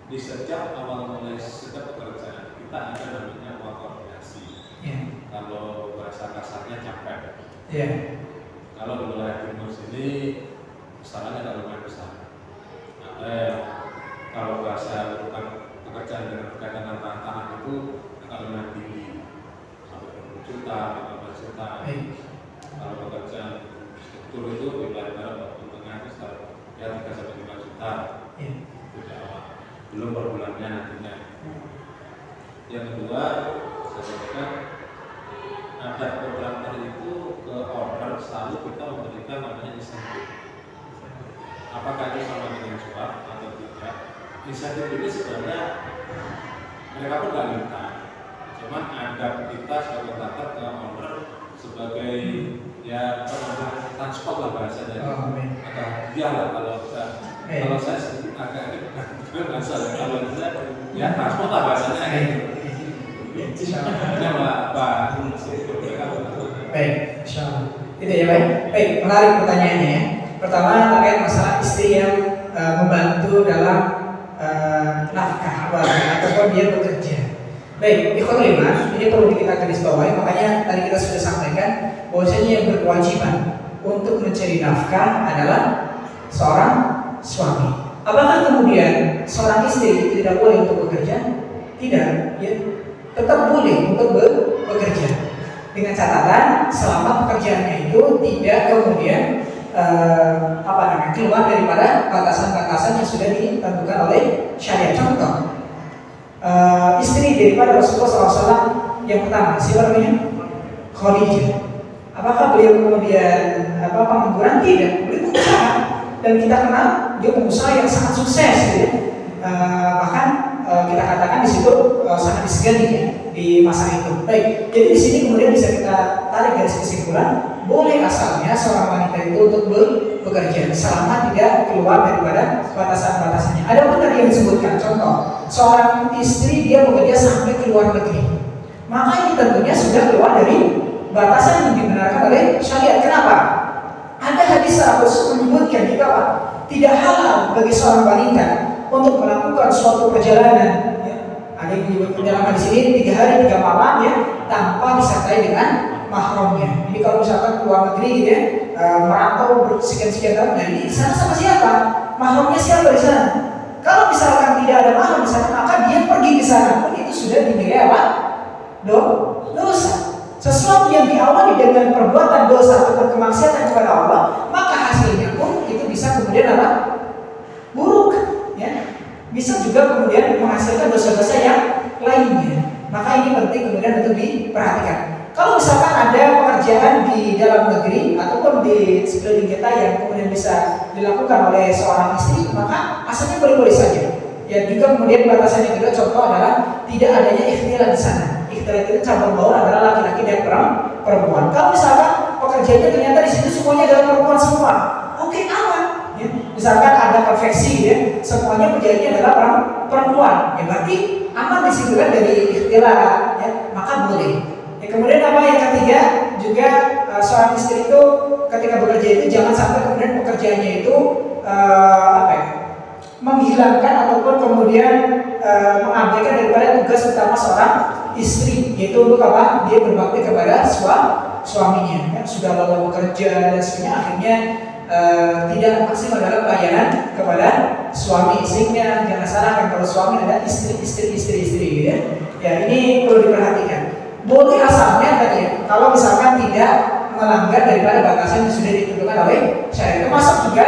Di sejak awal mulai setiap pekerjaan kita ada namanya koordinasi. Kalau bahasa kasarnya capek. Kalau di wilayah timur sini besarnya ada lumayan besar. Kalau bahasa pekerjaan dengan berkaitan dengan tanah itu akan lumayan tinggi, sampai 20 juta, 15 juta. Kalau pekerjaan struktur itu di wilayah barat maupun tengah itu sekitar ya 3 sampai 5 juta. Itu di awal. Belum per bulannya nantinya. Yang kedua, saya sampaikan ada kontraktor itu ke order selalu kita memberikan namanya insentif. Apakah itu sama dengan suap atau tidak? Insentif ini sebenarnya mereka pun nggak minta, cuman ada kita sebagai kontraktor ke order sebagai ya transport lah bahasanya, atau dia lah kalau saya sedikit agak bahasa kalau saya ya transport lah bahasanya. Baik, insyaallah. Itu ya baik. Baik, menarik pertanyaannya ya. Pertama terkait masalah istri yang membantu dalam nafkah ataupun dia bekerja. Baik, ikhwan iman, ini perlu kita garis bawahi. Makanya tadi kita sudah sampaikan bahwasanya yang berkewajiban untuk mencari nafkah adalah seorang suami. Apakah kemudian seorang istri tidak boleh untuk bekerja? Tidak, ya. Tetap boleh untuk bekerja. Dengan catatan selama pekerjaannya itu tidak kemudian keluar daripada batasan-batasan yang sudah ditentukan oleh syariat. Contoh, istri daripada Rasulullah SAW yang pertama, siapa namanya? Khadijah. Apakah beliau kemudian pengangguran? Tidak, beliau pengusaha. Dan kita kenal dia pengusaha yang sangat sukses, gitu. Bahkan kita katakan di situ sangat disegani ya, di masa itu. Baik, jadi di sini kemudian bisa kita tarik garis kesimpulan, boleh asalnya seorang wanita itu untuk bekerja selama tidak keluar daripada batasan-batasannya. Ada pun tadi yang disebutkan, contoh seorang istri dia bekerja sampai ke luar negeri, maka ini tentunya sudah keluar dari batasan yang dibenarkan oleh syariat. Kenapa? Ada hadis Rasul menyebutkan juga Pak, tidak halal bagi seorang wanita untuk melakukan suatu perjalanan. Ya. Ada yang menyebutkan dalam hadis ini 3 hari 3 malam ya, tanpa disertai dengan mahramnya. Jadi kalau misalkan keluar negeri gitu ya, merantau bersekian-sekian tahun, nah ini di sana sama siapa? Mahramnya siapa di sana? Kalau misalkan tidak ada mahram di sana, maka dia pergi ke sana pun itu sudah dinilai apa? Dosa. Sesuatu yang diawali dengan perbuatan dosa atau kemaksiatan kepada Allah, maka hasilnya pun itu bisa kemudian apa? Buruk, ya. Bisa juga kemudian menghasilkan dosa-dosa yang lainnya. Maka ini penting kemudian untuk diperhatikan. Kalau misalkan ada pekerjaan di dalam negeri ataupun di sekeliling kita yang kemudian bisa dilakukan oleh seorang istri, maka asalnya boleh-boleh saja. Ya, juga kemudian batasan yang kedua contoh adalah tidak adanya ikhtilat di sana. Ikhtilat itu campur baur adalah laki-laki dan perempuan. Kalau misalkan pekerjaannya ternyata di situ semuanya adalah perempuan semua, oke, aman. Ya. misalkan ada konveksi ya, semuanya penjahitnya adalah perempuan, ya berarti aman di situ kan dari ikhtilat, ya, maka boleh. Ya, kemudian apa yang ketiga juga seorang istri itu ketika bekerja itu jangan sampai kemudian pekerjaannya itu menghilangkan ataupun kemudian mengabaikan daripada tugas utama seorang istri, yaitu untuk apa? Dia berbakti kepada suaminya. Ya, sudah lelah bekerja dan sebagainya, akhirnya tidak maksimal dalam pelayanan kepada suami. Sehingga jangan salahkan kalau suami ada istri gitu ya. Ya, ini perlu diperhatikan. Boleh asalnya tadi ya, kalau misalkan tidak melanggar daripada batasan yang sudah ditentukan oleh syariat. Termasuk juga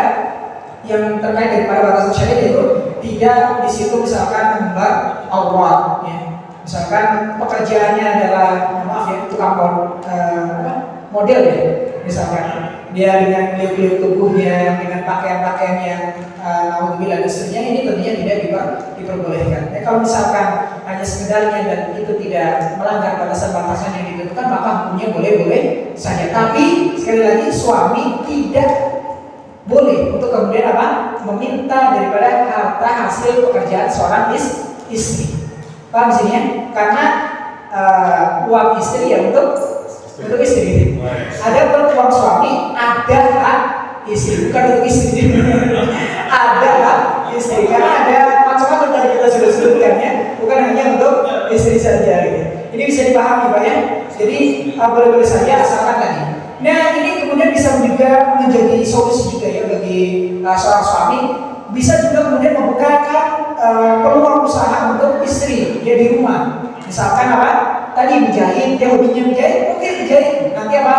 yang terkait daripada batasan syariat itu tidak di situ misalkan mengumbar aurat ya. Misalkan pekerjaannya adalah maaf ya tukang model ya, misalkan dia dengan liuk-liuk tubuhnya, dengan pakaian-pakaian yang naudzubillah istrinya, ini tentunya tidak diperbolehkan. Ya, kalau misalkan hanya sekedarnya dan itu tidak melanggar batasan-batasan yang ditentukan, maka hukumnya boleh-boleh saja. Tapi sekali lagi suami tidak boleh untuk kemudian apa? Meminta daripada harta hasil pekerjaan seorang istri. Paham sini ya? Karena uang istri ya untuk istri. Ada uang suami, ada hak istri, bukan untuk istri. Ada hak istri, karena ada macam-macam tadi kita sudah sebutkan ya, bukan hanya untuk istri saja. Gitu. Ini bisa dipahami Pak ya. Jadi boleh-boleh saja asalkan tadi. Nah ini kemudian bisa juga menjadi solusi juga ya bagi seorang suami. Bisa juga kemudian membukakan peluang usaha untuk istri dia di rumah. Misalkan apa? Tadi menjahit, dia hobinya menjahit, mungkin menjahit. Nanti apa?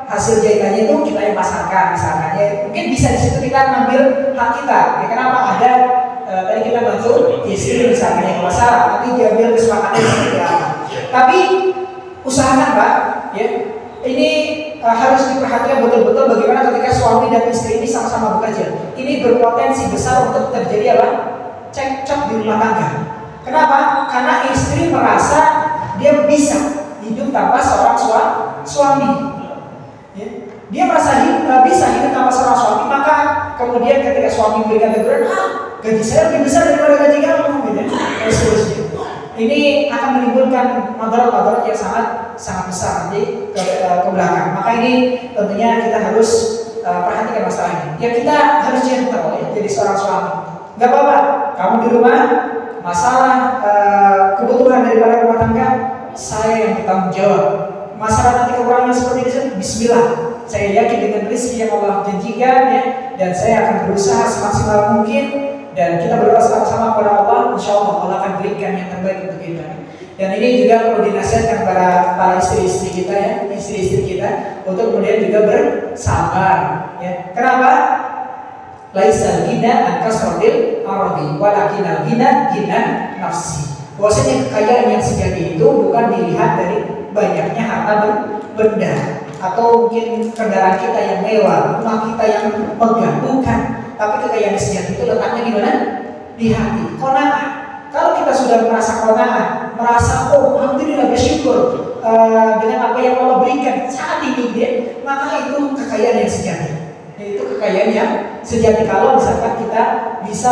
Hasil jahitannya itu kita yang pasarkan misalkan ya. Mungkin bisa di situ kita ngambil hak kita. Ya, kenapa ada tadi kita bantu istri misalkan yang masalah, nanti diambil kesepakatan seperti apa. Tapi usahakan Pak, ya. Ini harus diperhatikan betul-betul bagaimana ketika suami dan istri ini sama-sama bekerja. Ini berpotensi besar untuk terjadi apa? Cekcok di rumah tangga. Kenapa? Karena istri merasa dia bisa hidup tanpa seorang suami. Ya. Dia merasa bisa hidup tanpa seorang suami, maka kemudian ketika suami memberikan teguran, gaji saya lebih besar daripada gaji kamu, gitu. Ini akan menimbulkan madarat-madarat yang sangat besar nanti ke belakang. Maka ini tentunya kita harus perhatikan masalah ini. Ya kita harus gentle ya, jadi seorang suami. Gak apa-apa, kamu di rumah masalah kebutuhan daripada rumah tangga saya yang bertanggung jawab. Masalah nanti kekurangan seperti ini, Bismillah. Saya yakin dengan rezeki yang Allah janjikan ya, dan saya akan berusaha semaksimal mungkin. Dan kita berdoa sama-sama kepada Allah, insya Allah Allah akan berikan yang terbaik untuk kita. Dan ini juga perlu dinasihatkan para istri-istri kita ya, istri-istri kita untuk kemudian juga bersabar. Ya. Kenapa? Laisal ghina an kasratil ardi, walakinal ghina nafsi. Bahwasanya kekayaan yang sejati itu bukan dilihat dari banyaknya harta benda atau mungkin kendaraan kita yang mewah, rumah kita yang megah, bukan. Tapi kekayaan sejati itu letaknya di mana? Di hati. Qanaah. Kalau kita sudah merasa qanaah, merasa alhamdulillah bersyukur dengan apa yang Allah berikan saat ini, maka itu kekayaan yang sejati. Yaitu kekayaan yang sejati kalau misalkan kita bisa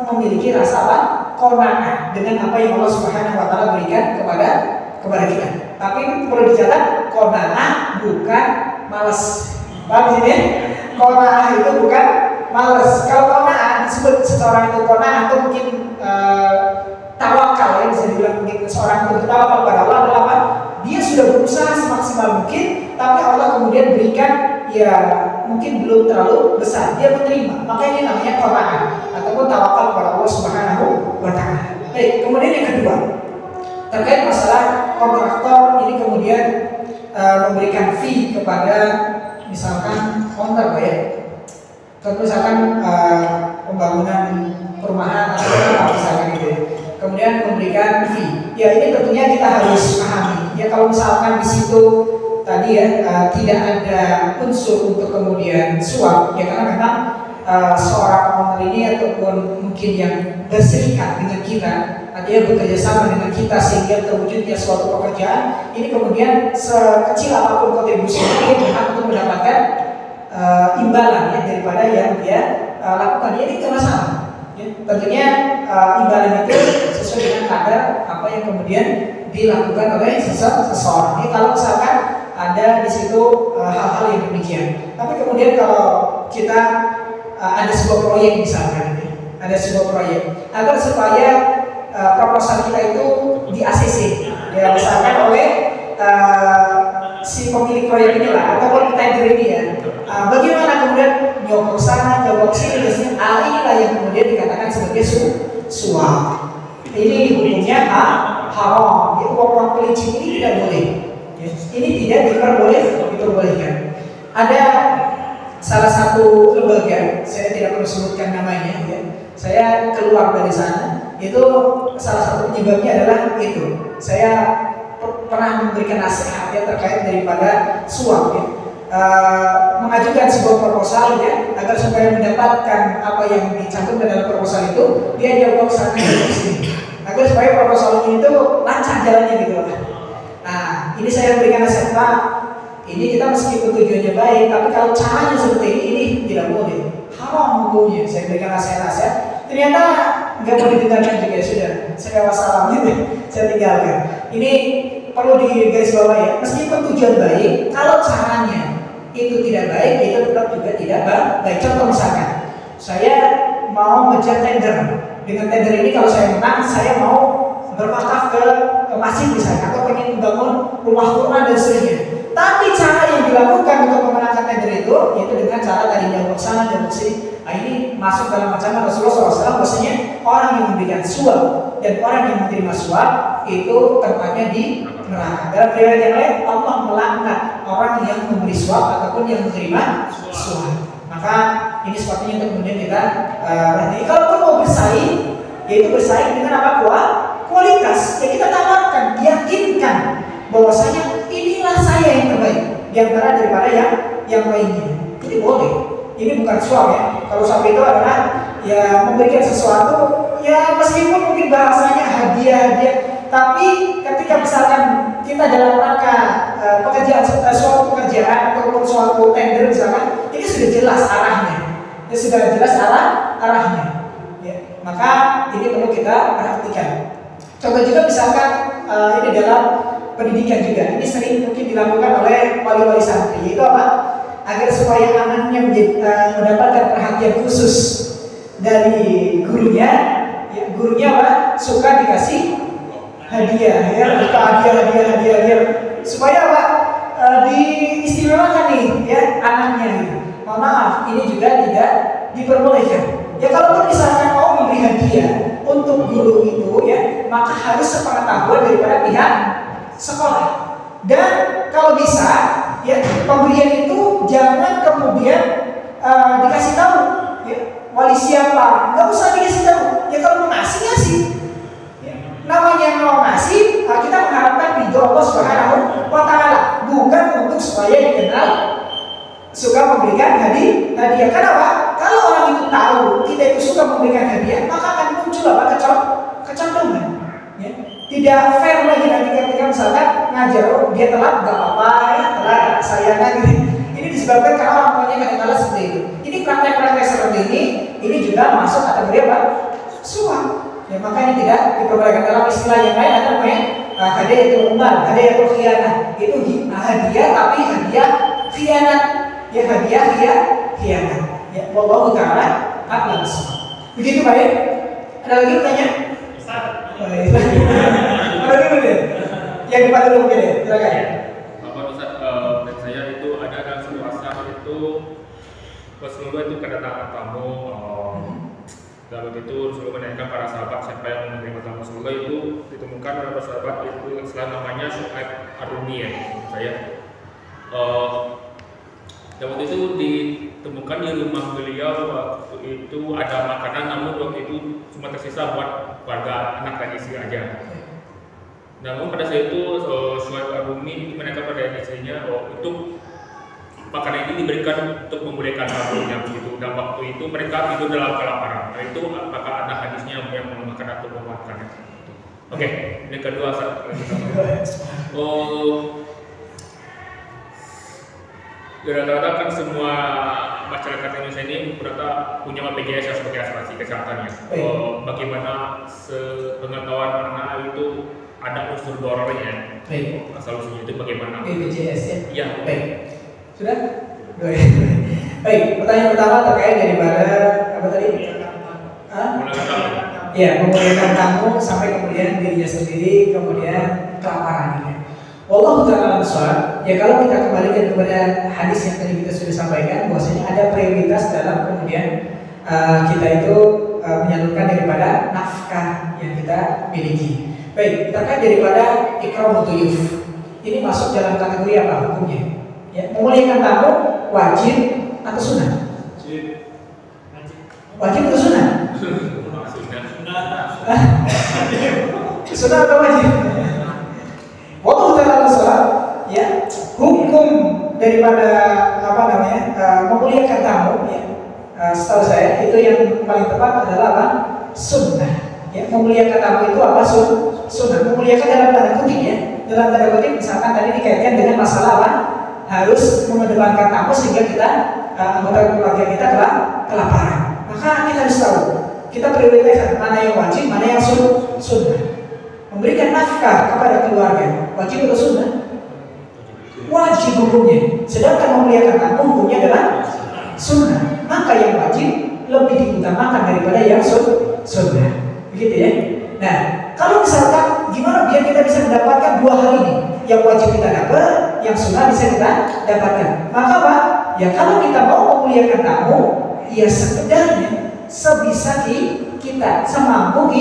memiliki rasa qanaah dengan apa yang Allah Subhanahu wa taala berikan kepada kita. Tapi perlu dicatat, qanaah bukan malas. Paham sini? Qanaah itu bukan malas. Kalau qanaah disebut seseorang itu qanaah atau mungkin tawakal ya, bisa dibilang mungkin seseorang itu bertawakal kepada Allah adalah apa? Dia sudah berusaha semaksimal mungkin, tapi Allah kemudian berikan ya mungkin belum terlalu besar, dia menerima. Maka ini namanya qanaah ataupun tawakal kepada Allah Subhanahu wa taala. Baik, kemudian yang kedua terkait masalah kontraktor ini kemudian memberikan fee kepada misalkan kontrak ya. Contoh misalkan pembangunan perumahan atau apa misalkan gitu ya. Kemudian memberikan fee. Ya ini tentunya kita harus pahami. Ya kalau misalkan di situ tadi ya tidak ada unsur untuk kemudian suap, ya karena memang seorang owner ini ataupun mungkin yang berserikat dengan kita, artinya bekerja sama dengan kita sehingga terwujudnya suatu pekerjaan, ini kemudian sekecil apapun kontribusi ini berhak untuk mendapatkan imbalan ya daripada yang dia lakukan, ini nggak masalah. Ya, tentunya imbalan itu sesuai dengan kadar apa yang kemudian dilakukan oleh seseorang. Ini kalau misalkan ada di situ hal-hal yang demikian. Tapi kemudian kalau kita ada sebuah proyek misalkan, ada sebuah proyek agar supaya proposal kita itu di ACC, ya misalkan oleh si pemilik proyek ini lah ataupun tender ini ya. Bagaimana kemudian nyobok sana, nyobok sini, biasanya inilah yang kemudian dikatakan sebagai suap. Ini hukumnya haram. Ya, uang pelicin ini tidak boleh. Ya, ini tidak diperbolehkan. Ada salah satu lembaga, saya tidak perlu sebutkan namanya, ya. Saya keluar dari sana, itu salah satu penyebabnya adalah itu. Saya pernah memberikan nasihat ya terkait daripada suap, ya. Mengajukan sebuah proposal ya agar supaya mendapatkan apa yang dicantumkan dalam proposal itu, dia jawab sana jawab sini agar supaya proposal ini itu lancar jalannya gitu loh. Nah, ini saya berikan nasihat, Pak, ini kita meskipun tujuannya baik, tapi kalau caranya seperti ini tidak boleh, haram hukumnya. Saya berikan nasihat, ternyata nggak boleh didengarkan juga, sudah saya wassalam gitu, saya tinggalkan. Ini perlu digarisbawahi ya, meskipun tujuan baik, kalau caranya itu tidak baik, itu tetap juga tidak baik. Contoh misalkan, saya mau ngejar tender, dengan tender ini kalau saya menang, saya mau berwakaf ke masjid misalkan, atau pengen membangun rumah Quran dan seterusnya. Tapi cara yang dilakukan untuk memenangkan tender itu, yaitu dengan cara tadi jawab sana, jawab sini. Nah, ini masuk dalam ancaman Rasulullah SAW, bahwasanya orang yang memberikan suap dan orang yang menerima suap itu tempatnya di neraka. Dalam riwayat yang lain, Allah melaknat orang yang memberi suap ataupun yang menerima suap. Maka ini sepatutnya untuk kemudian kita berhenti. Kalau mau bersaing, yaitu bersaing dengan apa? Kualitas yang kita tawarkan, yakinkan bahwasanya inilah saya yang terbaik di antara daripada yang lainnya. Ini boleh. Ini bukan suap ya. Kalau suap itu adalah ya memberikan sesuatu ya meskipun mungkin bahasanya hadiah, tapi ketika misalkan kita dalam rangka pekerjaan suatu pekerjaan ataupun suatu tender misalkan, ini sudah jelas arahnya. Ya sudah jelas arahnya. Ya, maka ini perlu kita perhatikan. Contoh juga misalkan ini dalam pendidikan juga. Ini sering mungkin dilakukan oleh wali-wali santri. Yaitu apa? Agar supaya anaknya mendapatkan perhatian khusus dari gurunya, ya, gurunya apa? Suka dikasih hadiah, ya, hadiah, supaya apa? Diistimewakan nih, ya, anaknya. Gitu. Mohon maaf, ini juga tidak diperbolehkan. Ya kalaupun misalkan mau memberi hadiah untuk guru itu, ya, maka harus sepengetahuan daripada pihak sekolah. Dan kalau bisa, ya, pemberian itu jangan kemudian dikasih tahu, ya, wali siapa, nggak usah dikasih tahu. Ya kalau mau ngasih, ya, namanya mau ngasih, kita mengharapkan ridho Allah Subhanahu wa Ta'ala, bukan untuk supaya dikenal suka memberikan hadiah. Kenapa? Kalau orang itu tahu kita itu suka memberikan hadiah, maka akan muncul apa? Kecondongan. Ya. Tidak fair lagi nanti ketika misalkan ngajar, dia telat nggak apa-apa, ya, telat sayangan gitu. Ini disebabkan karena orang tuanya kadang-kadang seperti itu. Ini praktek-praktek seperti ini juga masuk kategori apa? Suap. Ya, maka ini tidak diperbolehkan. Dalam istilah yang lain ada namanya hadiah itu umbal, hadiah itu khianat. Itu hadiah tapi hadiah khianat. Ya, hadiah khianat. Ya, wallahu ta'ala a'lam. Begitu Pak ya? Ada lagi pertanyaan? Ada dulu deh. Yang depan dulu mungkin ya, silakan. Bapak Ustaz, dan saya itu ada dalam satu asar itu Rasulullah itu kedatangan tamu. Lalu itu Rasulullah menanyakan para sahabat siapa yang menerima tamu Rasulullah, itu ditemukan oleh sahabat itu Islam namanya Syu'aib Ar-Rumi ya, saya. Dan waktu itu ditemukan di rumah beliau waktu itu ada makanan, namun waktu itu cuma tersisa buat keluarga anak dan istri aja. Namun pada saat itu Syu'aib Ar-Rumi menanyakan pada istrinya untuk makanan ini diberikan untuk memuliakan tamunya begitu. Dan waktu itu mereka tidur dalam kelaparan. Nah itu apakah ada hadisnya yang memakan atau memakan? Oke, yang kedua rata-rata kan semua masyarakat Indonesia ini mereka punya BPJS ya sebagai asuransi kesehatannya. Bagaimana sepengetahuan anak itu ada unsur dorornya? Baik. Asal usulnya itu bagaimana? BPJS ya? Iya. Baik. Sudah? Baik. Pertanyaan pertama terkait daripada apa tadi? Ya, memuliakan tamu sampai kemudian dirinya sendiri, kemudian kelaparan. Wallahu ta'ala a'lam. Ya, kalau kita kembalikan kepada hadis yang tadi kita sudah sampaikan, bahwasanya ada prioritas dalam kemudian kita itu menyalurkan daripada nafkah yang kita miliki. Baik, terkait daripada ikram dhuyuf. Ini masuk dalam kategori apa hukumnya? Ya, memuliakan tamu wajib atau sunnah? Wajib atau sunnah? Sunnah atau wajib? Wallahu ta'ala a'lam. Ya, hukum daripada apa namanya memuliakan tamu, ya, setahu saya itu yang paling tepat adalah apa? Sunnah. Ya, memuliakan tamu itu apa? Sunnah. Memuliakan dalam tanda kutip ya. Dalam tanda kutip misalkan tadi dikaitkan dengan masalah apa? Harus mengedepankan tamu sehingga kita anggota keluarga kita kelaparan. Maka kita harus tahu kita prioritaskan mana yang wajib, mana yang sunnah. Memberikan nafkah kepada keluarga wajib atau sunnah? Wajib hukumnya. Sedangkan memuliakan tamu hukumnya adalah sunnah. Maka yang wajib lebih diutamakan daripada yang sunnah. Begitu ya. Nah, kalau misalkan gimana biar kita bisa mendapatkan dua hal ini? Yang wajib kita dapat, yang sunnah bisa kita dapatkan. Maka apa? Ya kalau kita mau memuliakan tamu, ya sekedarnya sebisa kita, semampu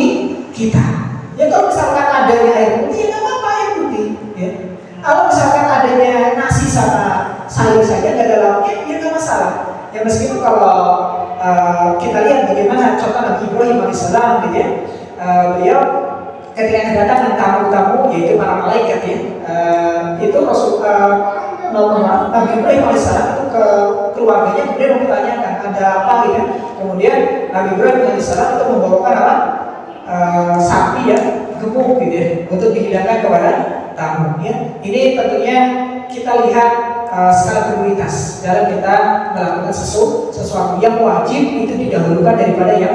kita. Ya kalau misalkan adanya air putih, ya nggak apa-apa air putih. Ya. Kalau misalkan adanya nasi sama sayur saja nggak ada lauknya, ya nggak masalah. Ya meskipun kalau kita lihat bagaimana contoh Nabi Ibrahim alaihissalam, gitu ya, beliau ketika kedatangan tamu-tamu yaitu para malaikat ya, itu Nabi Ibrahim alaihissalam itu ke keluarganya kemudian mempertanyakan ada apa gitu. Kemudian Nabi Ibrahim alaihissalam itu membawakan apa? Sapi ya gemuk gitu ya untuk dihidangkan kepada tamu ya. Ini tentunya kita lihat skala prioritas dalam kita melakukan sesuatu yang wajib itu didahulukan daripada yang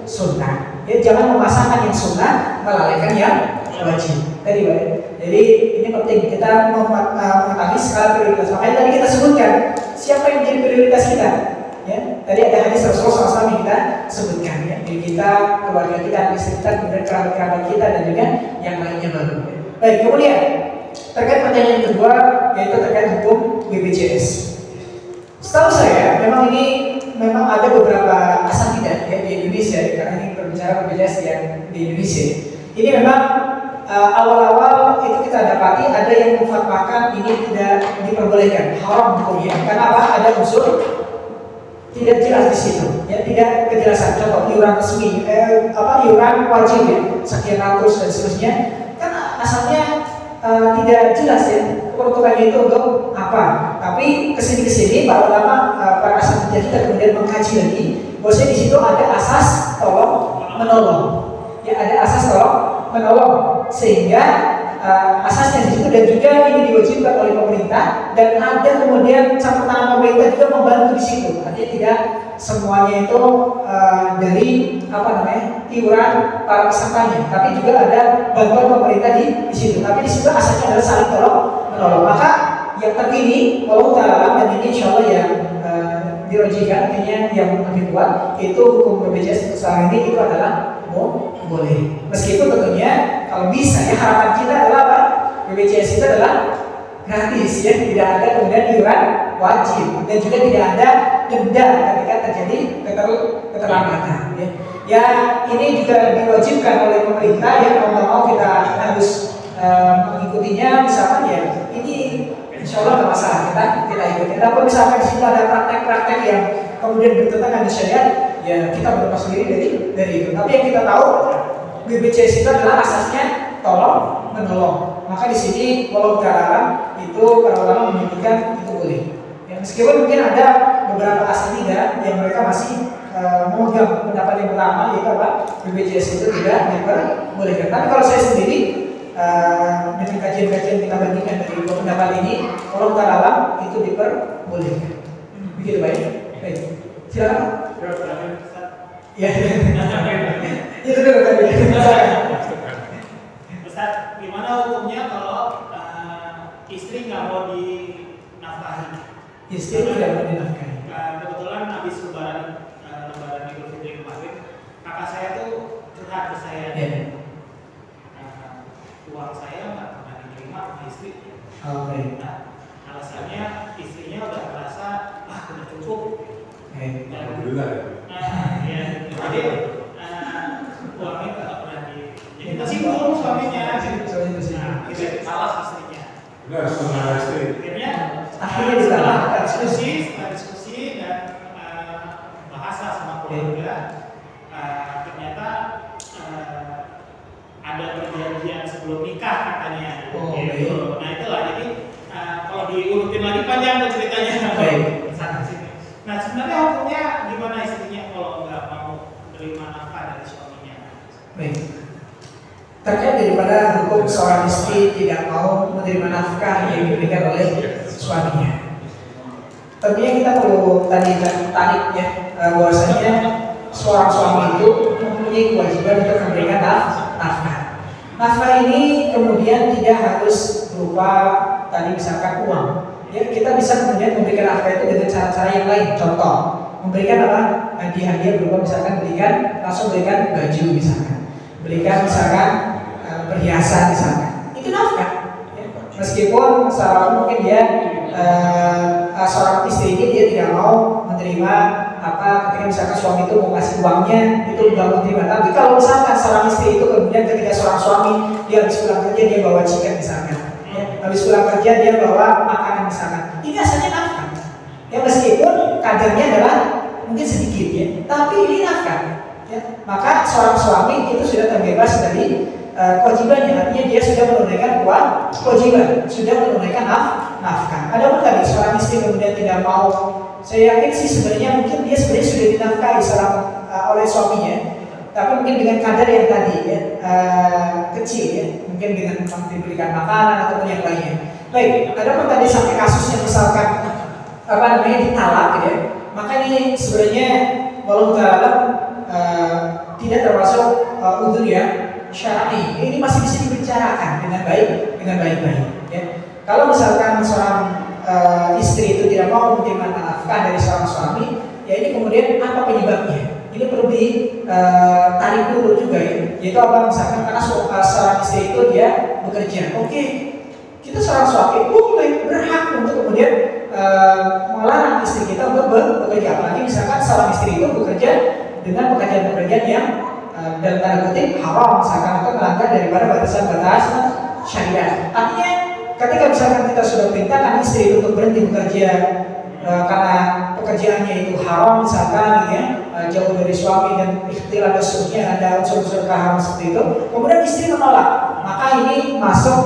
sunnah. Ya, jangan memasangkan yang sunnah melalaikan yang wajib. Tadi baik. Jadi ini penting kita mengetahui skala prioritas. Makanya tadi kita sebutkan siapa yang menjadi prioritas kita. Ya, tadi ada hadis Rasulullah SAW yang kita sebutkan ya. Jadi kita, keluarga kita, istri kita, kemudian kerabat-kerabat kita dan juga yang lainnya baru. Baik, kemudian terkait pertanyaan kedua yaitu terkait hukum BPJS. Setahu saya memang ada beberapa asatidah ya di Indonesia karena ini berbicara BPJS yang di Indonesia. Ini memang awal-awal itu kita dapati ada yang memfatwakan ini tidak diperbolehkan, haram hukumnya. Karena apa? Ada unsur tidak jelas di situ, ya tidak kejelasan. Contoh iuran resmi, iuran wajib ya, sekian ratus dan seterusnya, kan asalnya tidak jelas ya peruntukannya itu untuk apa. Tapi kesini para ulama, para asatidz kita kemudian mengkaji lagi, bahwasanya di situ ada asas tolong menolong, ya ada asas tolong menolong sehingga asasnya di situ dan juga ini diwajibkan oleh pemerintah dan ada kemudian campur tangan pemerintah juga membantu di situ. Artinya tidak semuanya itu dari iuran para pesertanya, tapi juga ada bantuan pemerintah di situ. Tapi di situ asasnya adalah saling tolong menolong. Maka yang terkini, wallahu ta'ala dan ini insya Allah yang dirojikan, artinya yang lebih kuat itu hukum BPJS untuk sekarang ini itu adalah boleh. Meskipun tentunya kalau bisa ya harapan kita adalah apa? BPJS itu adalah gratis ya, tidak ada kemudian iuran wajib dan juga tidak ada denda ketika terjadi keterlambatan ya. Ya ini juga diwajibkan oleh pemerintah ya, mau nggak mau kita harus mengikutinya misalkan ya. Ini insya Allah nggak masalah kita ikuti. Tapi misalkan di situ ada praktek-praktek yang kemudian bertentangan dengan syariat, ya kita berlepas diri dari itu. Tapi yang kita tahu BPJS itu adalah asasnya tolong menolong. Maka di sini walau ta'ala itu para ulama menyebutkan itu boleh. Ya, meskipun mungkin ada beberapa asatidzah yang mereka masih memegang pendapat yang pertama yaitu apa? BPJS itu tidak diperbolehkan. Tapi kalau saya sendiri dengan kajian-kajian kita bandingkan dari dua pendapat ini, walau ta'ala itu diperbolehkan. Begitu baik. Baik, silakan. Ya, itu dulu tadi. Ustaz, gimana hukumnya kalau istri nggak mau dinafkahi? Istri tidak mau dinafkahi. Kebetulan habis lebaran Idul Fitri kemarin, kakak saya tuh curhat ke saya. Uang saya nggak pernah diterima sama istri. Nah, alasannya istrinya udah merasa udah cukup. Alhamdulillah. Ya, jadi uangnya nggak pernah jadi tersinggung suaminya. Nah, kita salah istrinya. Benar, sama istri. Akhirnya setelah diskusi dan bahasa sama keluarga, ternyata ada perjanjian sebelum nikah katanya. Gitu. Nah itulah, jadi kalau diurutin lagi panjang tuh ceritanya. Sana sini. Nah sebenarnya hukumnya gimana istrinya kalau nggak mau menerima nafkah dari suaminya? Baik. Terkait daripada hukum seorang istri tidak mau menerima nafkah yang diberikan oleh suaminya. Tentunya kita perlu tarik ya, bahwasanya seorang suami itu mempunyai kewajiban untuk memberikan nafkah. Nafkah ini kemudian tidak harus berupa tadi misalkan uang. Ya, kita bisa kemudian memberikan nafkah itu dengan cara-cara yang lain. Contoh, memberikan apa? Hadiah berupa misalkan langsung berikan baju misalkan, berikan misalkan perhiasan misalkan. Itu nafkah. Ya. Meskipun secara mungkin dia seorang istri ini dia tidak mau menerima ketika misalkan suami itu mau kasih uangnya itu nggak mau terima. Tapi kalau misalkan seorang istri itu kemudian ketika seorang suami dia habis pulang kerja dia bawa chicken misalkan, ya, habis pulang kerja dia bawa makanan misalkan, ini asalnya nafkah. Ya meskipun kadarnya adalah mungkin sedikit ya, tapi ini nafkah. Ya, maka seorang suami itu sudah terbebas dari kewajibannya, artinya dia sudah menunaikan kewajiban, sudah menunaikan nafkah. Adapun tadi seorang istri kemudian tidak mau, saya yakin sih sebenarnya mungkin dia sebenarnya sudah dinafkahi oleh suaminya, tapi mungkin dengan kadar yang tadi ya, kecil ya, mungkin dengan diberikan makanan ataupun yang lainnya. Baik, adapun tadi sampai kasusnya misalkan ditalak ya, maka ini sebenarnya walau tidak termasuk udzur ya syar'i. Ini masih bisa dibicarakan dengan baik-baik ya. Kalau misalkan seorang istri itu tidak mau menerima nafkah dari seorang suami, ya ini kemudian apa penyebabnya? Ini perlu ditarik dulu juga ya. Yaitu apa? Misalkan karena seorang istri itu dia bekerja. Oke, kita seorang suami boleh berhak untuk kemudian melarang istri kita untuk bekerja. Apalagi misalkan seorang istri itu bekerja dengan pekerjaan-pekerjaan yang dalam tanda kutip haram misalkan, atau melanggar daripada batasan-batasan syariat. Artinya ketika misalkan kita sudah perintahkan istri untuk berhenti bekerja karena pekerjaannya itu haram misalkan ya, jauh dari suami dan ikhtilaf dan seterusnya, ada unsur-unsur keharam seperti itu, kemudian istri menolak, maka ini masuk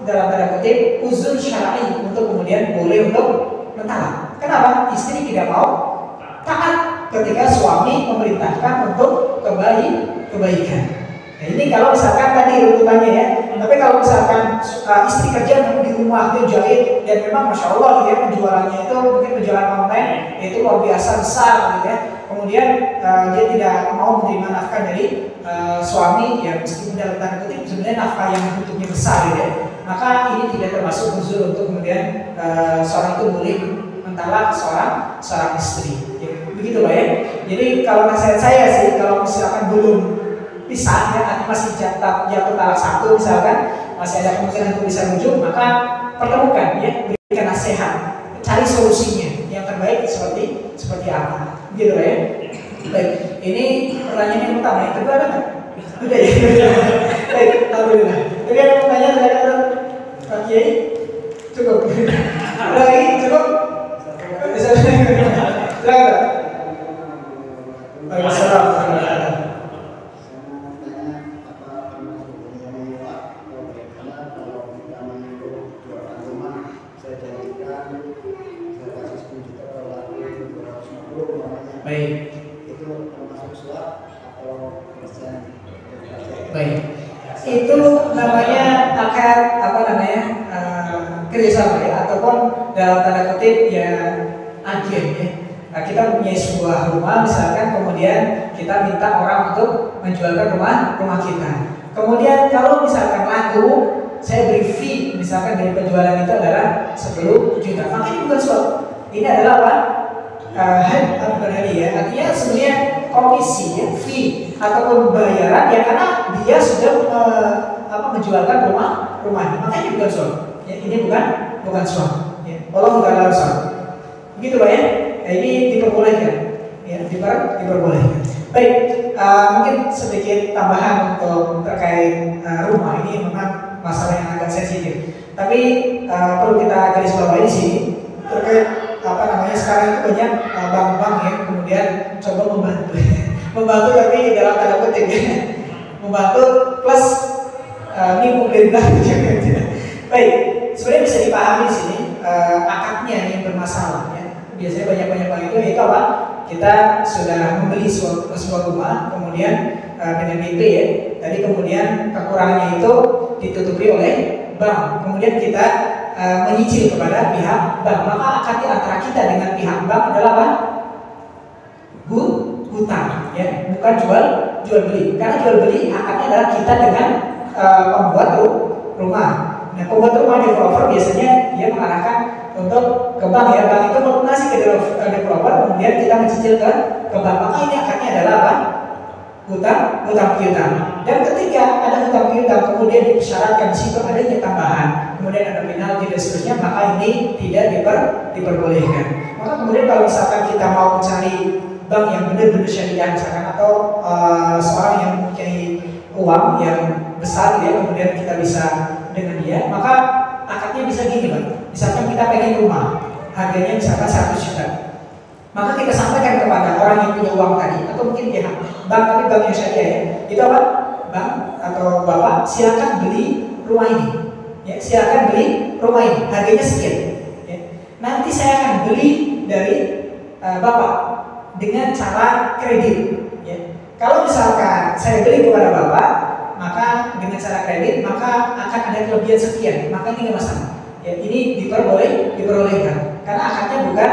dalam tanda kutip uzur syar'i untuk kemudian boleh untuk mentalak. Kenapa? Istri tidak mau taat ketika suami memerintahkan untuk kebaikan. Nah, ini kalau misalkan tadi runtutannya ya. Tapi kalau misalkan istri kerja di rumah dia jahit dan memang masya Allah gitu ya, penjualannya itu mungkin penjualan online itu luar biasa besar gitu ya. Kemudian dia tidak mau menerima nafkah dari suami ya, meskipun dalam tanda kutip sebenarnya nafkah yang bentuknya besar gitu ya. Maka ini tidak termasuk uzur untuk kemudian seorang itu boleh mentalak seorang istri. Ya, begitu Pak ya. Jadi kalau nasihat saya sih, kalau misalkan belum pisah ya, nanti masih jatuh talak satu misalkan, masih ada kemungkinan untuk bisa rujuk, maka pertemukan ya, berikan nasihat, cari solusinya yang terbaik seperti apa, gitu ya. Baik, ini pertanyaan yang pertama, yang kedua ada nggak? Udah ya. Baik, alhamdulillah. Jadi ada pertanyaan dari Pak Kiai? Cukup. Lagi cukup. Silakan. Waalaikumsalam. Baik. Itu termasuk suap atau persen? Baik. Itu namanya akad kerjasama ya, ataupun dalam tanda kutip ya agen ya. kita mempunyai sebuah rumah misalkan, kemudian kita minta orang untuk menjualkan rumah kita. Kemudian kalau misalkan laku, saya beri fee misalkan dari penjualan itu adalah 10 juta. Maka ini bukan suap. Ini adalah apa? Bukan hadiah. Artinya sebenarnya komisi, ya, fee ataupun bayaran ya, karena dia sudah menjualkan rumahnya. Maka ini bukan suap. Ya, ini bukan suap. Ya. Allah bukan dalam suap. Begitu Pak ya. Nah, ini diperbolehkan. Ya, diperbolehkan. Baik, mungkin sedikit tambahan untuk terkait rumah ini memang masalah yang agak sensitif. Tapi perlu kita garis bawahi di sini terkait sekarang itu banyak bank-bank yang kemudian coba membantu tapi dalam tanda kutip ya, membantu plus nipu pemerintah. Baik, sebenarnya bisa dipahami di sini akadnya yang bermasalah ya. Biasanya banyak bank itu yaitu apa? Kita sudah membeli sebuah rumah, kemudian dengan DP ya. Tadi kemudian kekurangannya itu ditutupi oleh bank. Kemudian kita menyicil kepada pihak bank. Maka akad antara kita dengan pihak bank adalah apa? Hutang, ya, bukan jual beli. Karena jual beli akadnya adalah kita dengan pembuat rumah. Nah, pembuat rumah developer biasanya dia mengarahkan untuk ke bank ya. Bank itu melunasi ke developer, kemudian kita mencicil ke bank. Maka ini akadnya adalah apa? Hutang piutang. Dan ketika ada hutang piutang kemudian disyaratkan di situ adanya tambahan, kemudian ada penalti dan seterusnya, maka ini tidak diperbolehkan. Maka kemudian kalau misalkan kita mau mencari bank yang benar-benar syariah misalkan, atau seorang yang mempunyai uang yang besar ya, kemudian kita bisa dengan dia, maka akadnya bisa gini Pak. Misalkan kita pengen rumah, harganya misalkan 100 juta. Maka kita sampaikan kepada orang yang punya uang tadi, atau mungkin pihak bank, tapi bank yang syariah ya, itu apa? Bang atau bapak silakan beli rumah ini, ya, silakan beli rumah ini, harganya sekian. Ya. Nanti saya akan beli dari bapak dengan cara kredit. Ya. Kalau misalkan saya beli kepada bapak, maka dengan cara kredit, maka akan ada kelebihan sekian. Maka ini nggak masalah. Ya, ini diperbolehkan karena akadnya bukan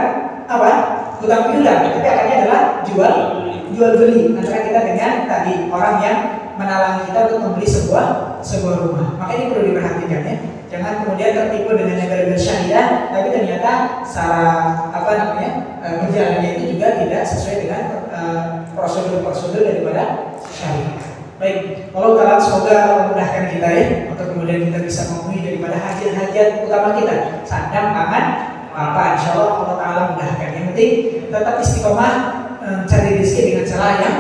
apa? Hutang piutang, tapi akadnya adalah jual beli antara kita dengan tadi orang yang menalangi kita untuk membeli sebuah rumah. Maka ini perlu diperhatikan ya. Jangan kemudian tertipu dengan negara syariah, tapi ternyata secara berjalannya itu juga tidak sesuai dengan prosedur daripada syariah. Baik, Allah Ta'ala semoga memudahkan kita ya, untuk kemudian kita bisa memenuhi daripada hajat-hajat utama kita. Sandang, pangan, apa, insya Allah Allah Ta'ala mudahkan. Yang penting tetap istiqomah cari rezeki dengan cara yang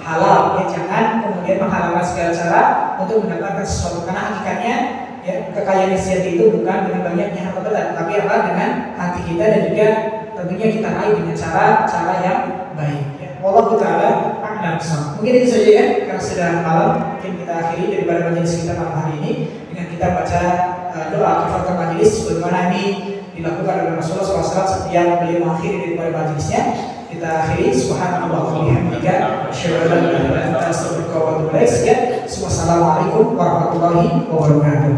halal ya, jangan kemudian menghalalkan segala cara untuk mendapatkan sesuatu, karena hakikatnya ya, kekayaan sejati itu bukan dengan banyaknya harta benda, tapi apa? Dengan hati kita, dan juga tentunya kita raih dengan cara yang baik ya. Wallahu ta'ala a'lam. Mungkin itu saja ya, karena sudah malam. Mungkin kita akhiri daripada majelis kita malam hari ini dengan kita baca doa kifaratul majelis sebagaimana ini dilakukan oleh Rasulullah SAW setiap beliau mengakhiri daripada majelisnya. Kita akhiri subhanallah wa bihamdika asyhadu an la ilaha illa anta astaghfiruka wa atubu ilaik. Wassalamualaikum warahmatullahi wabarakatuh.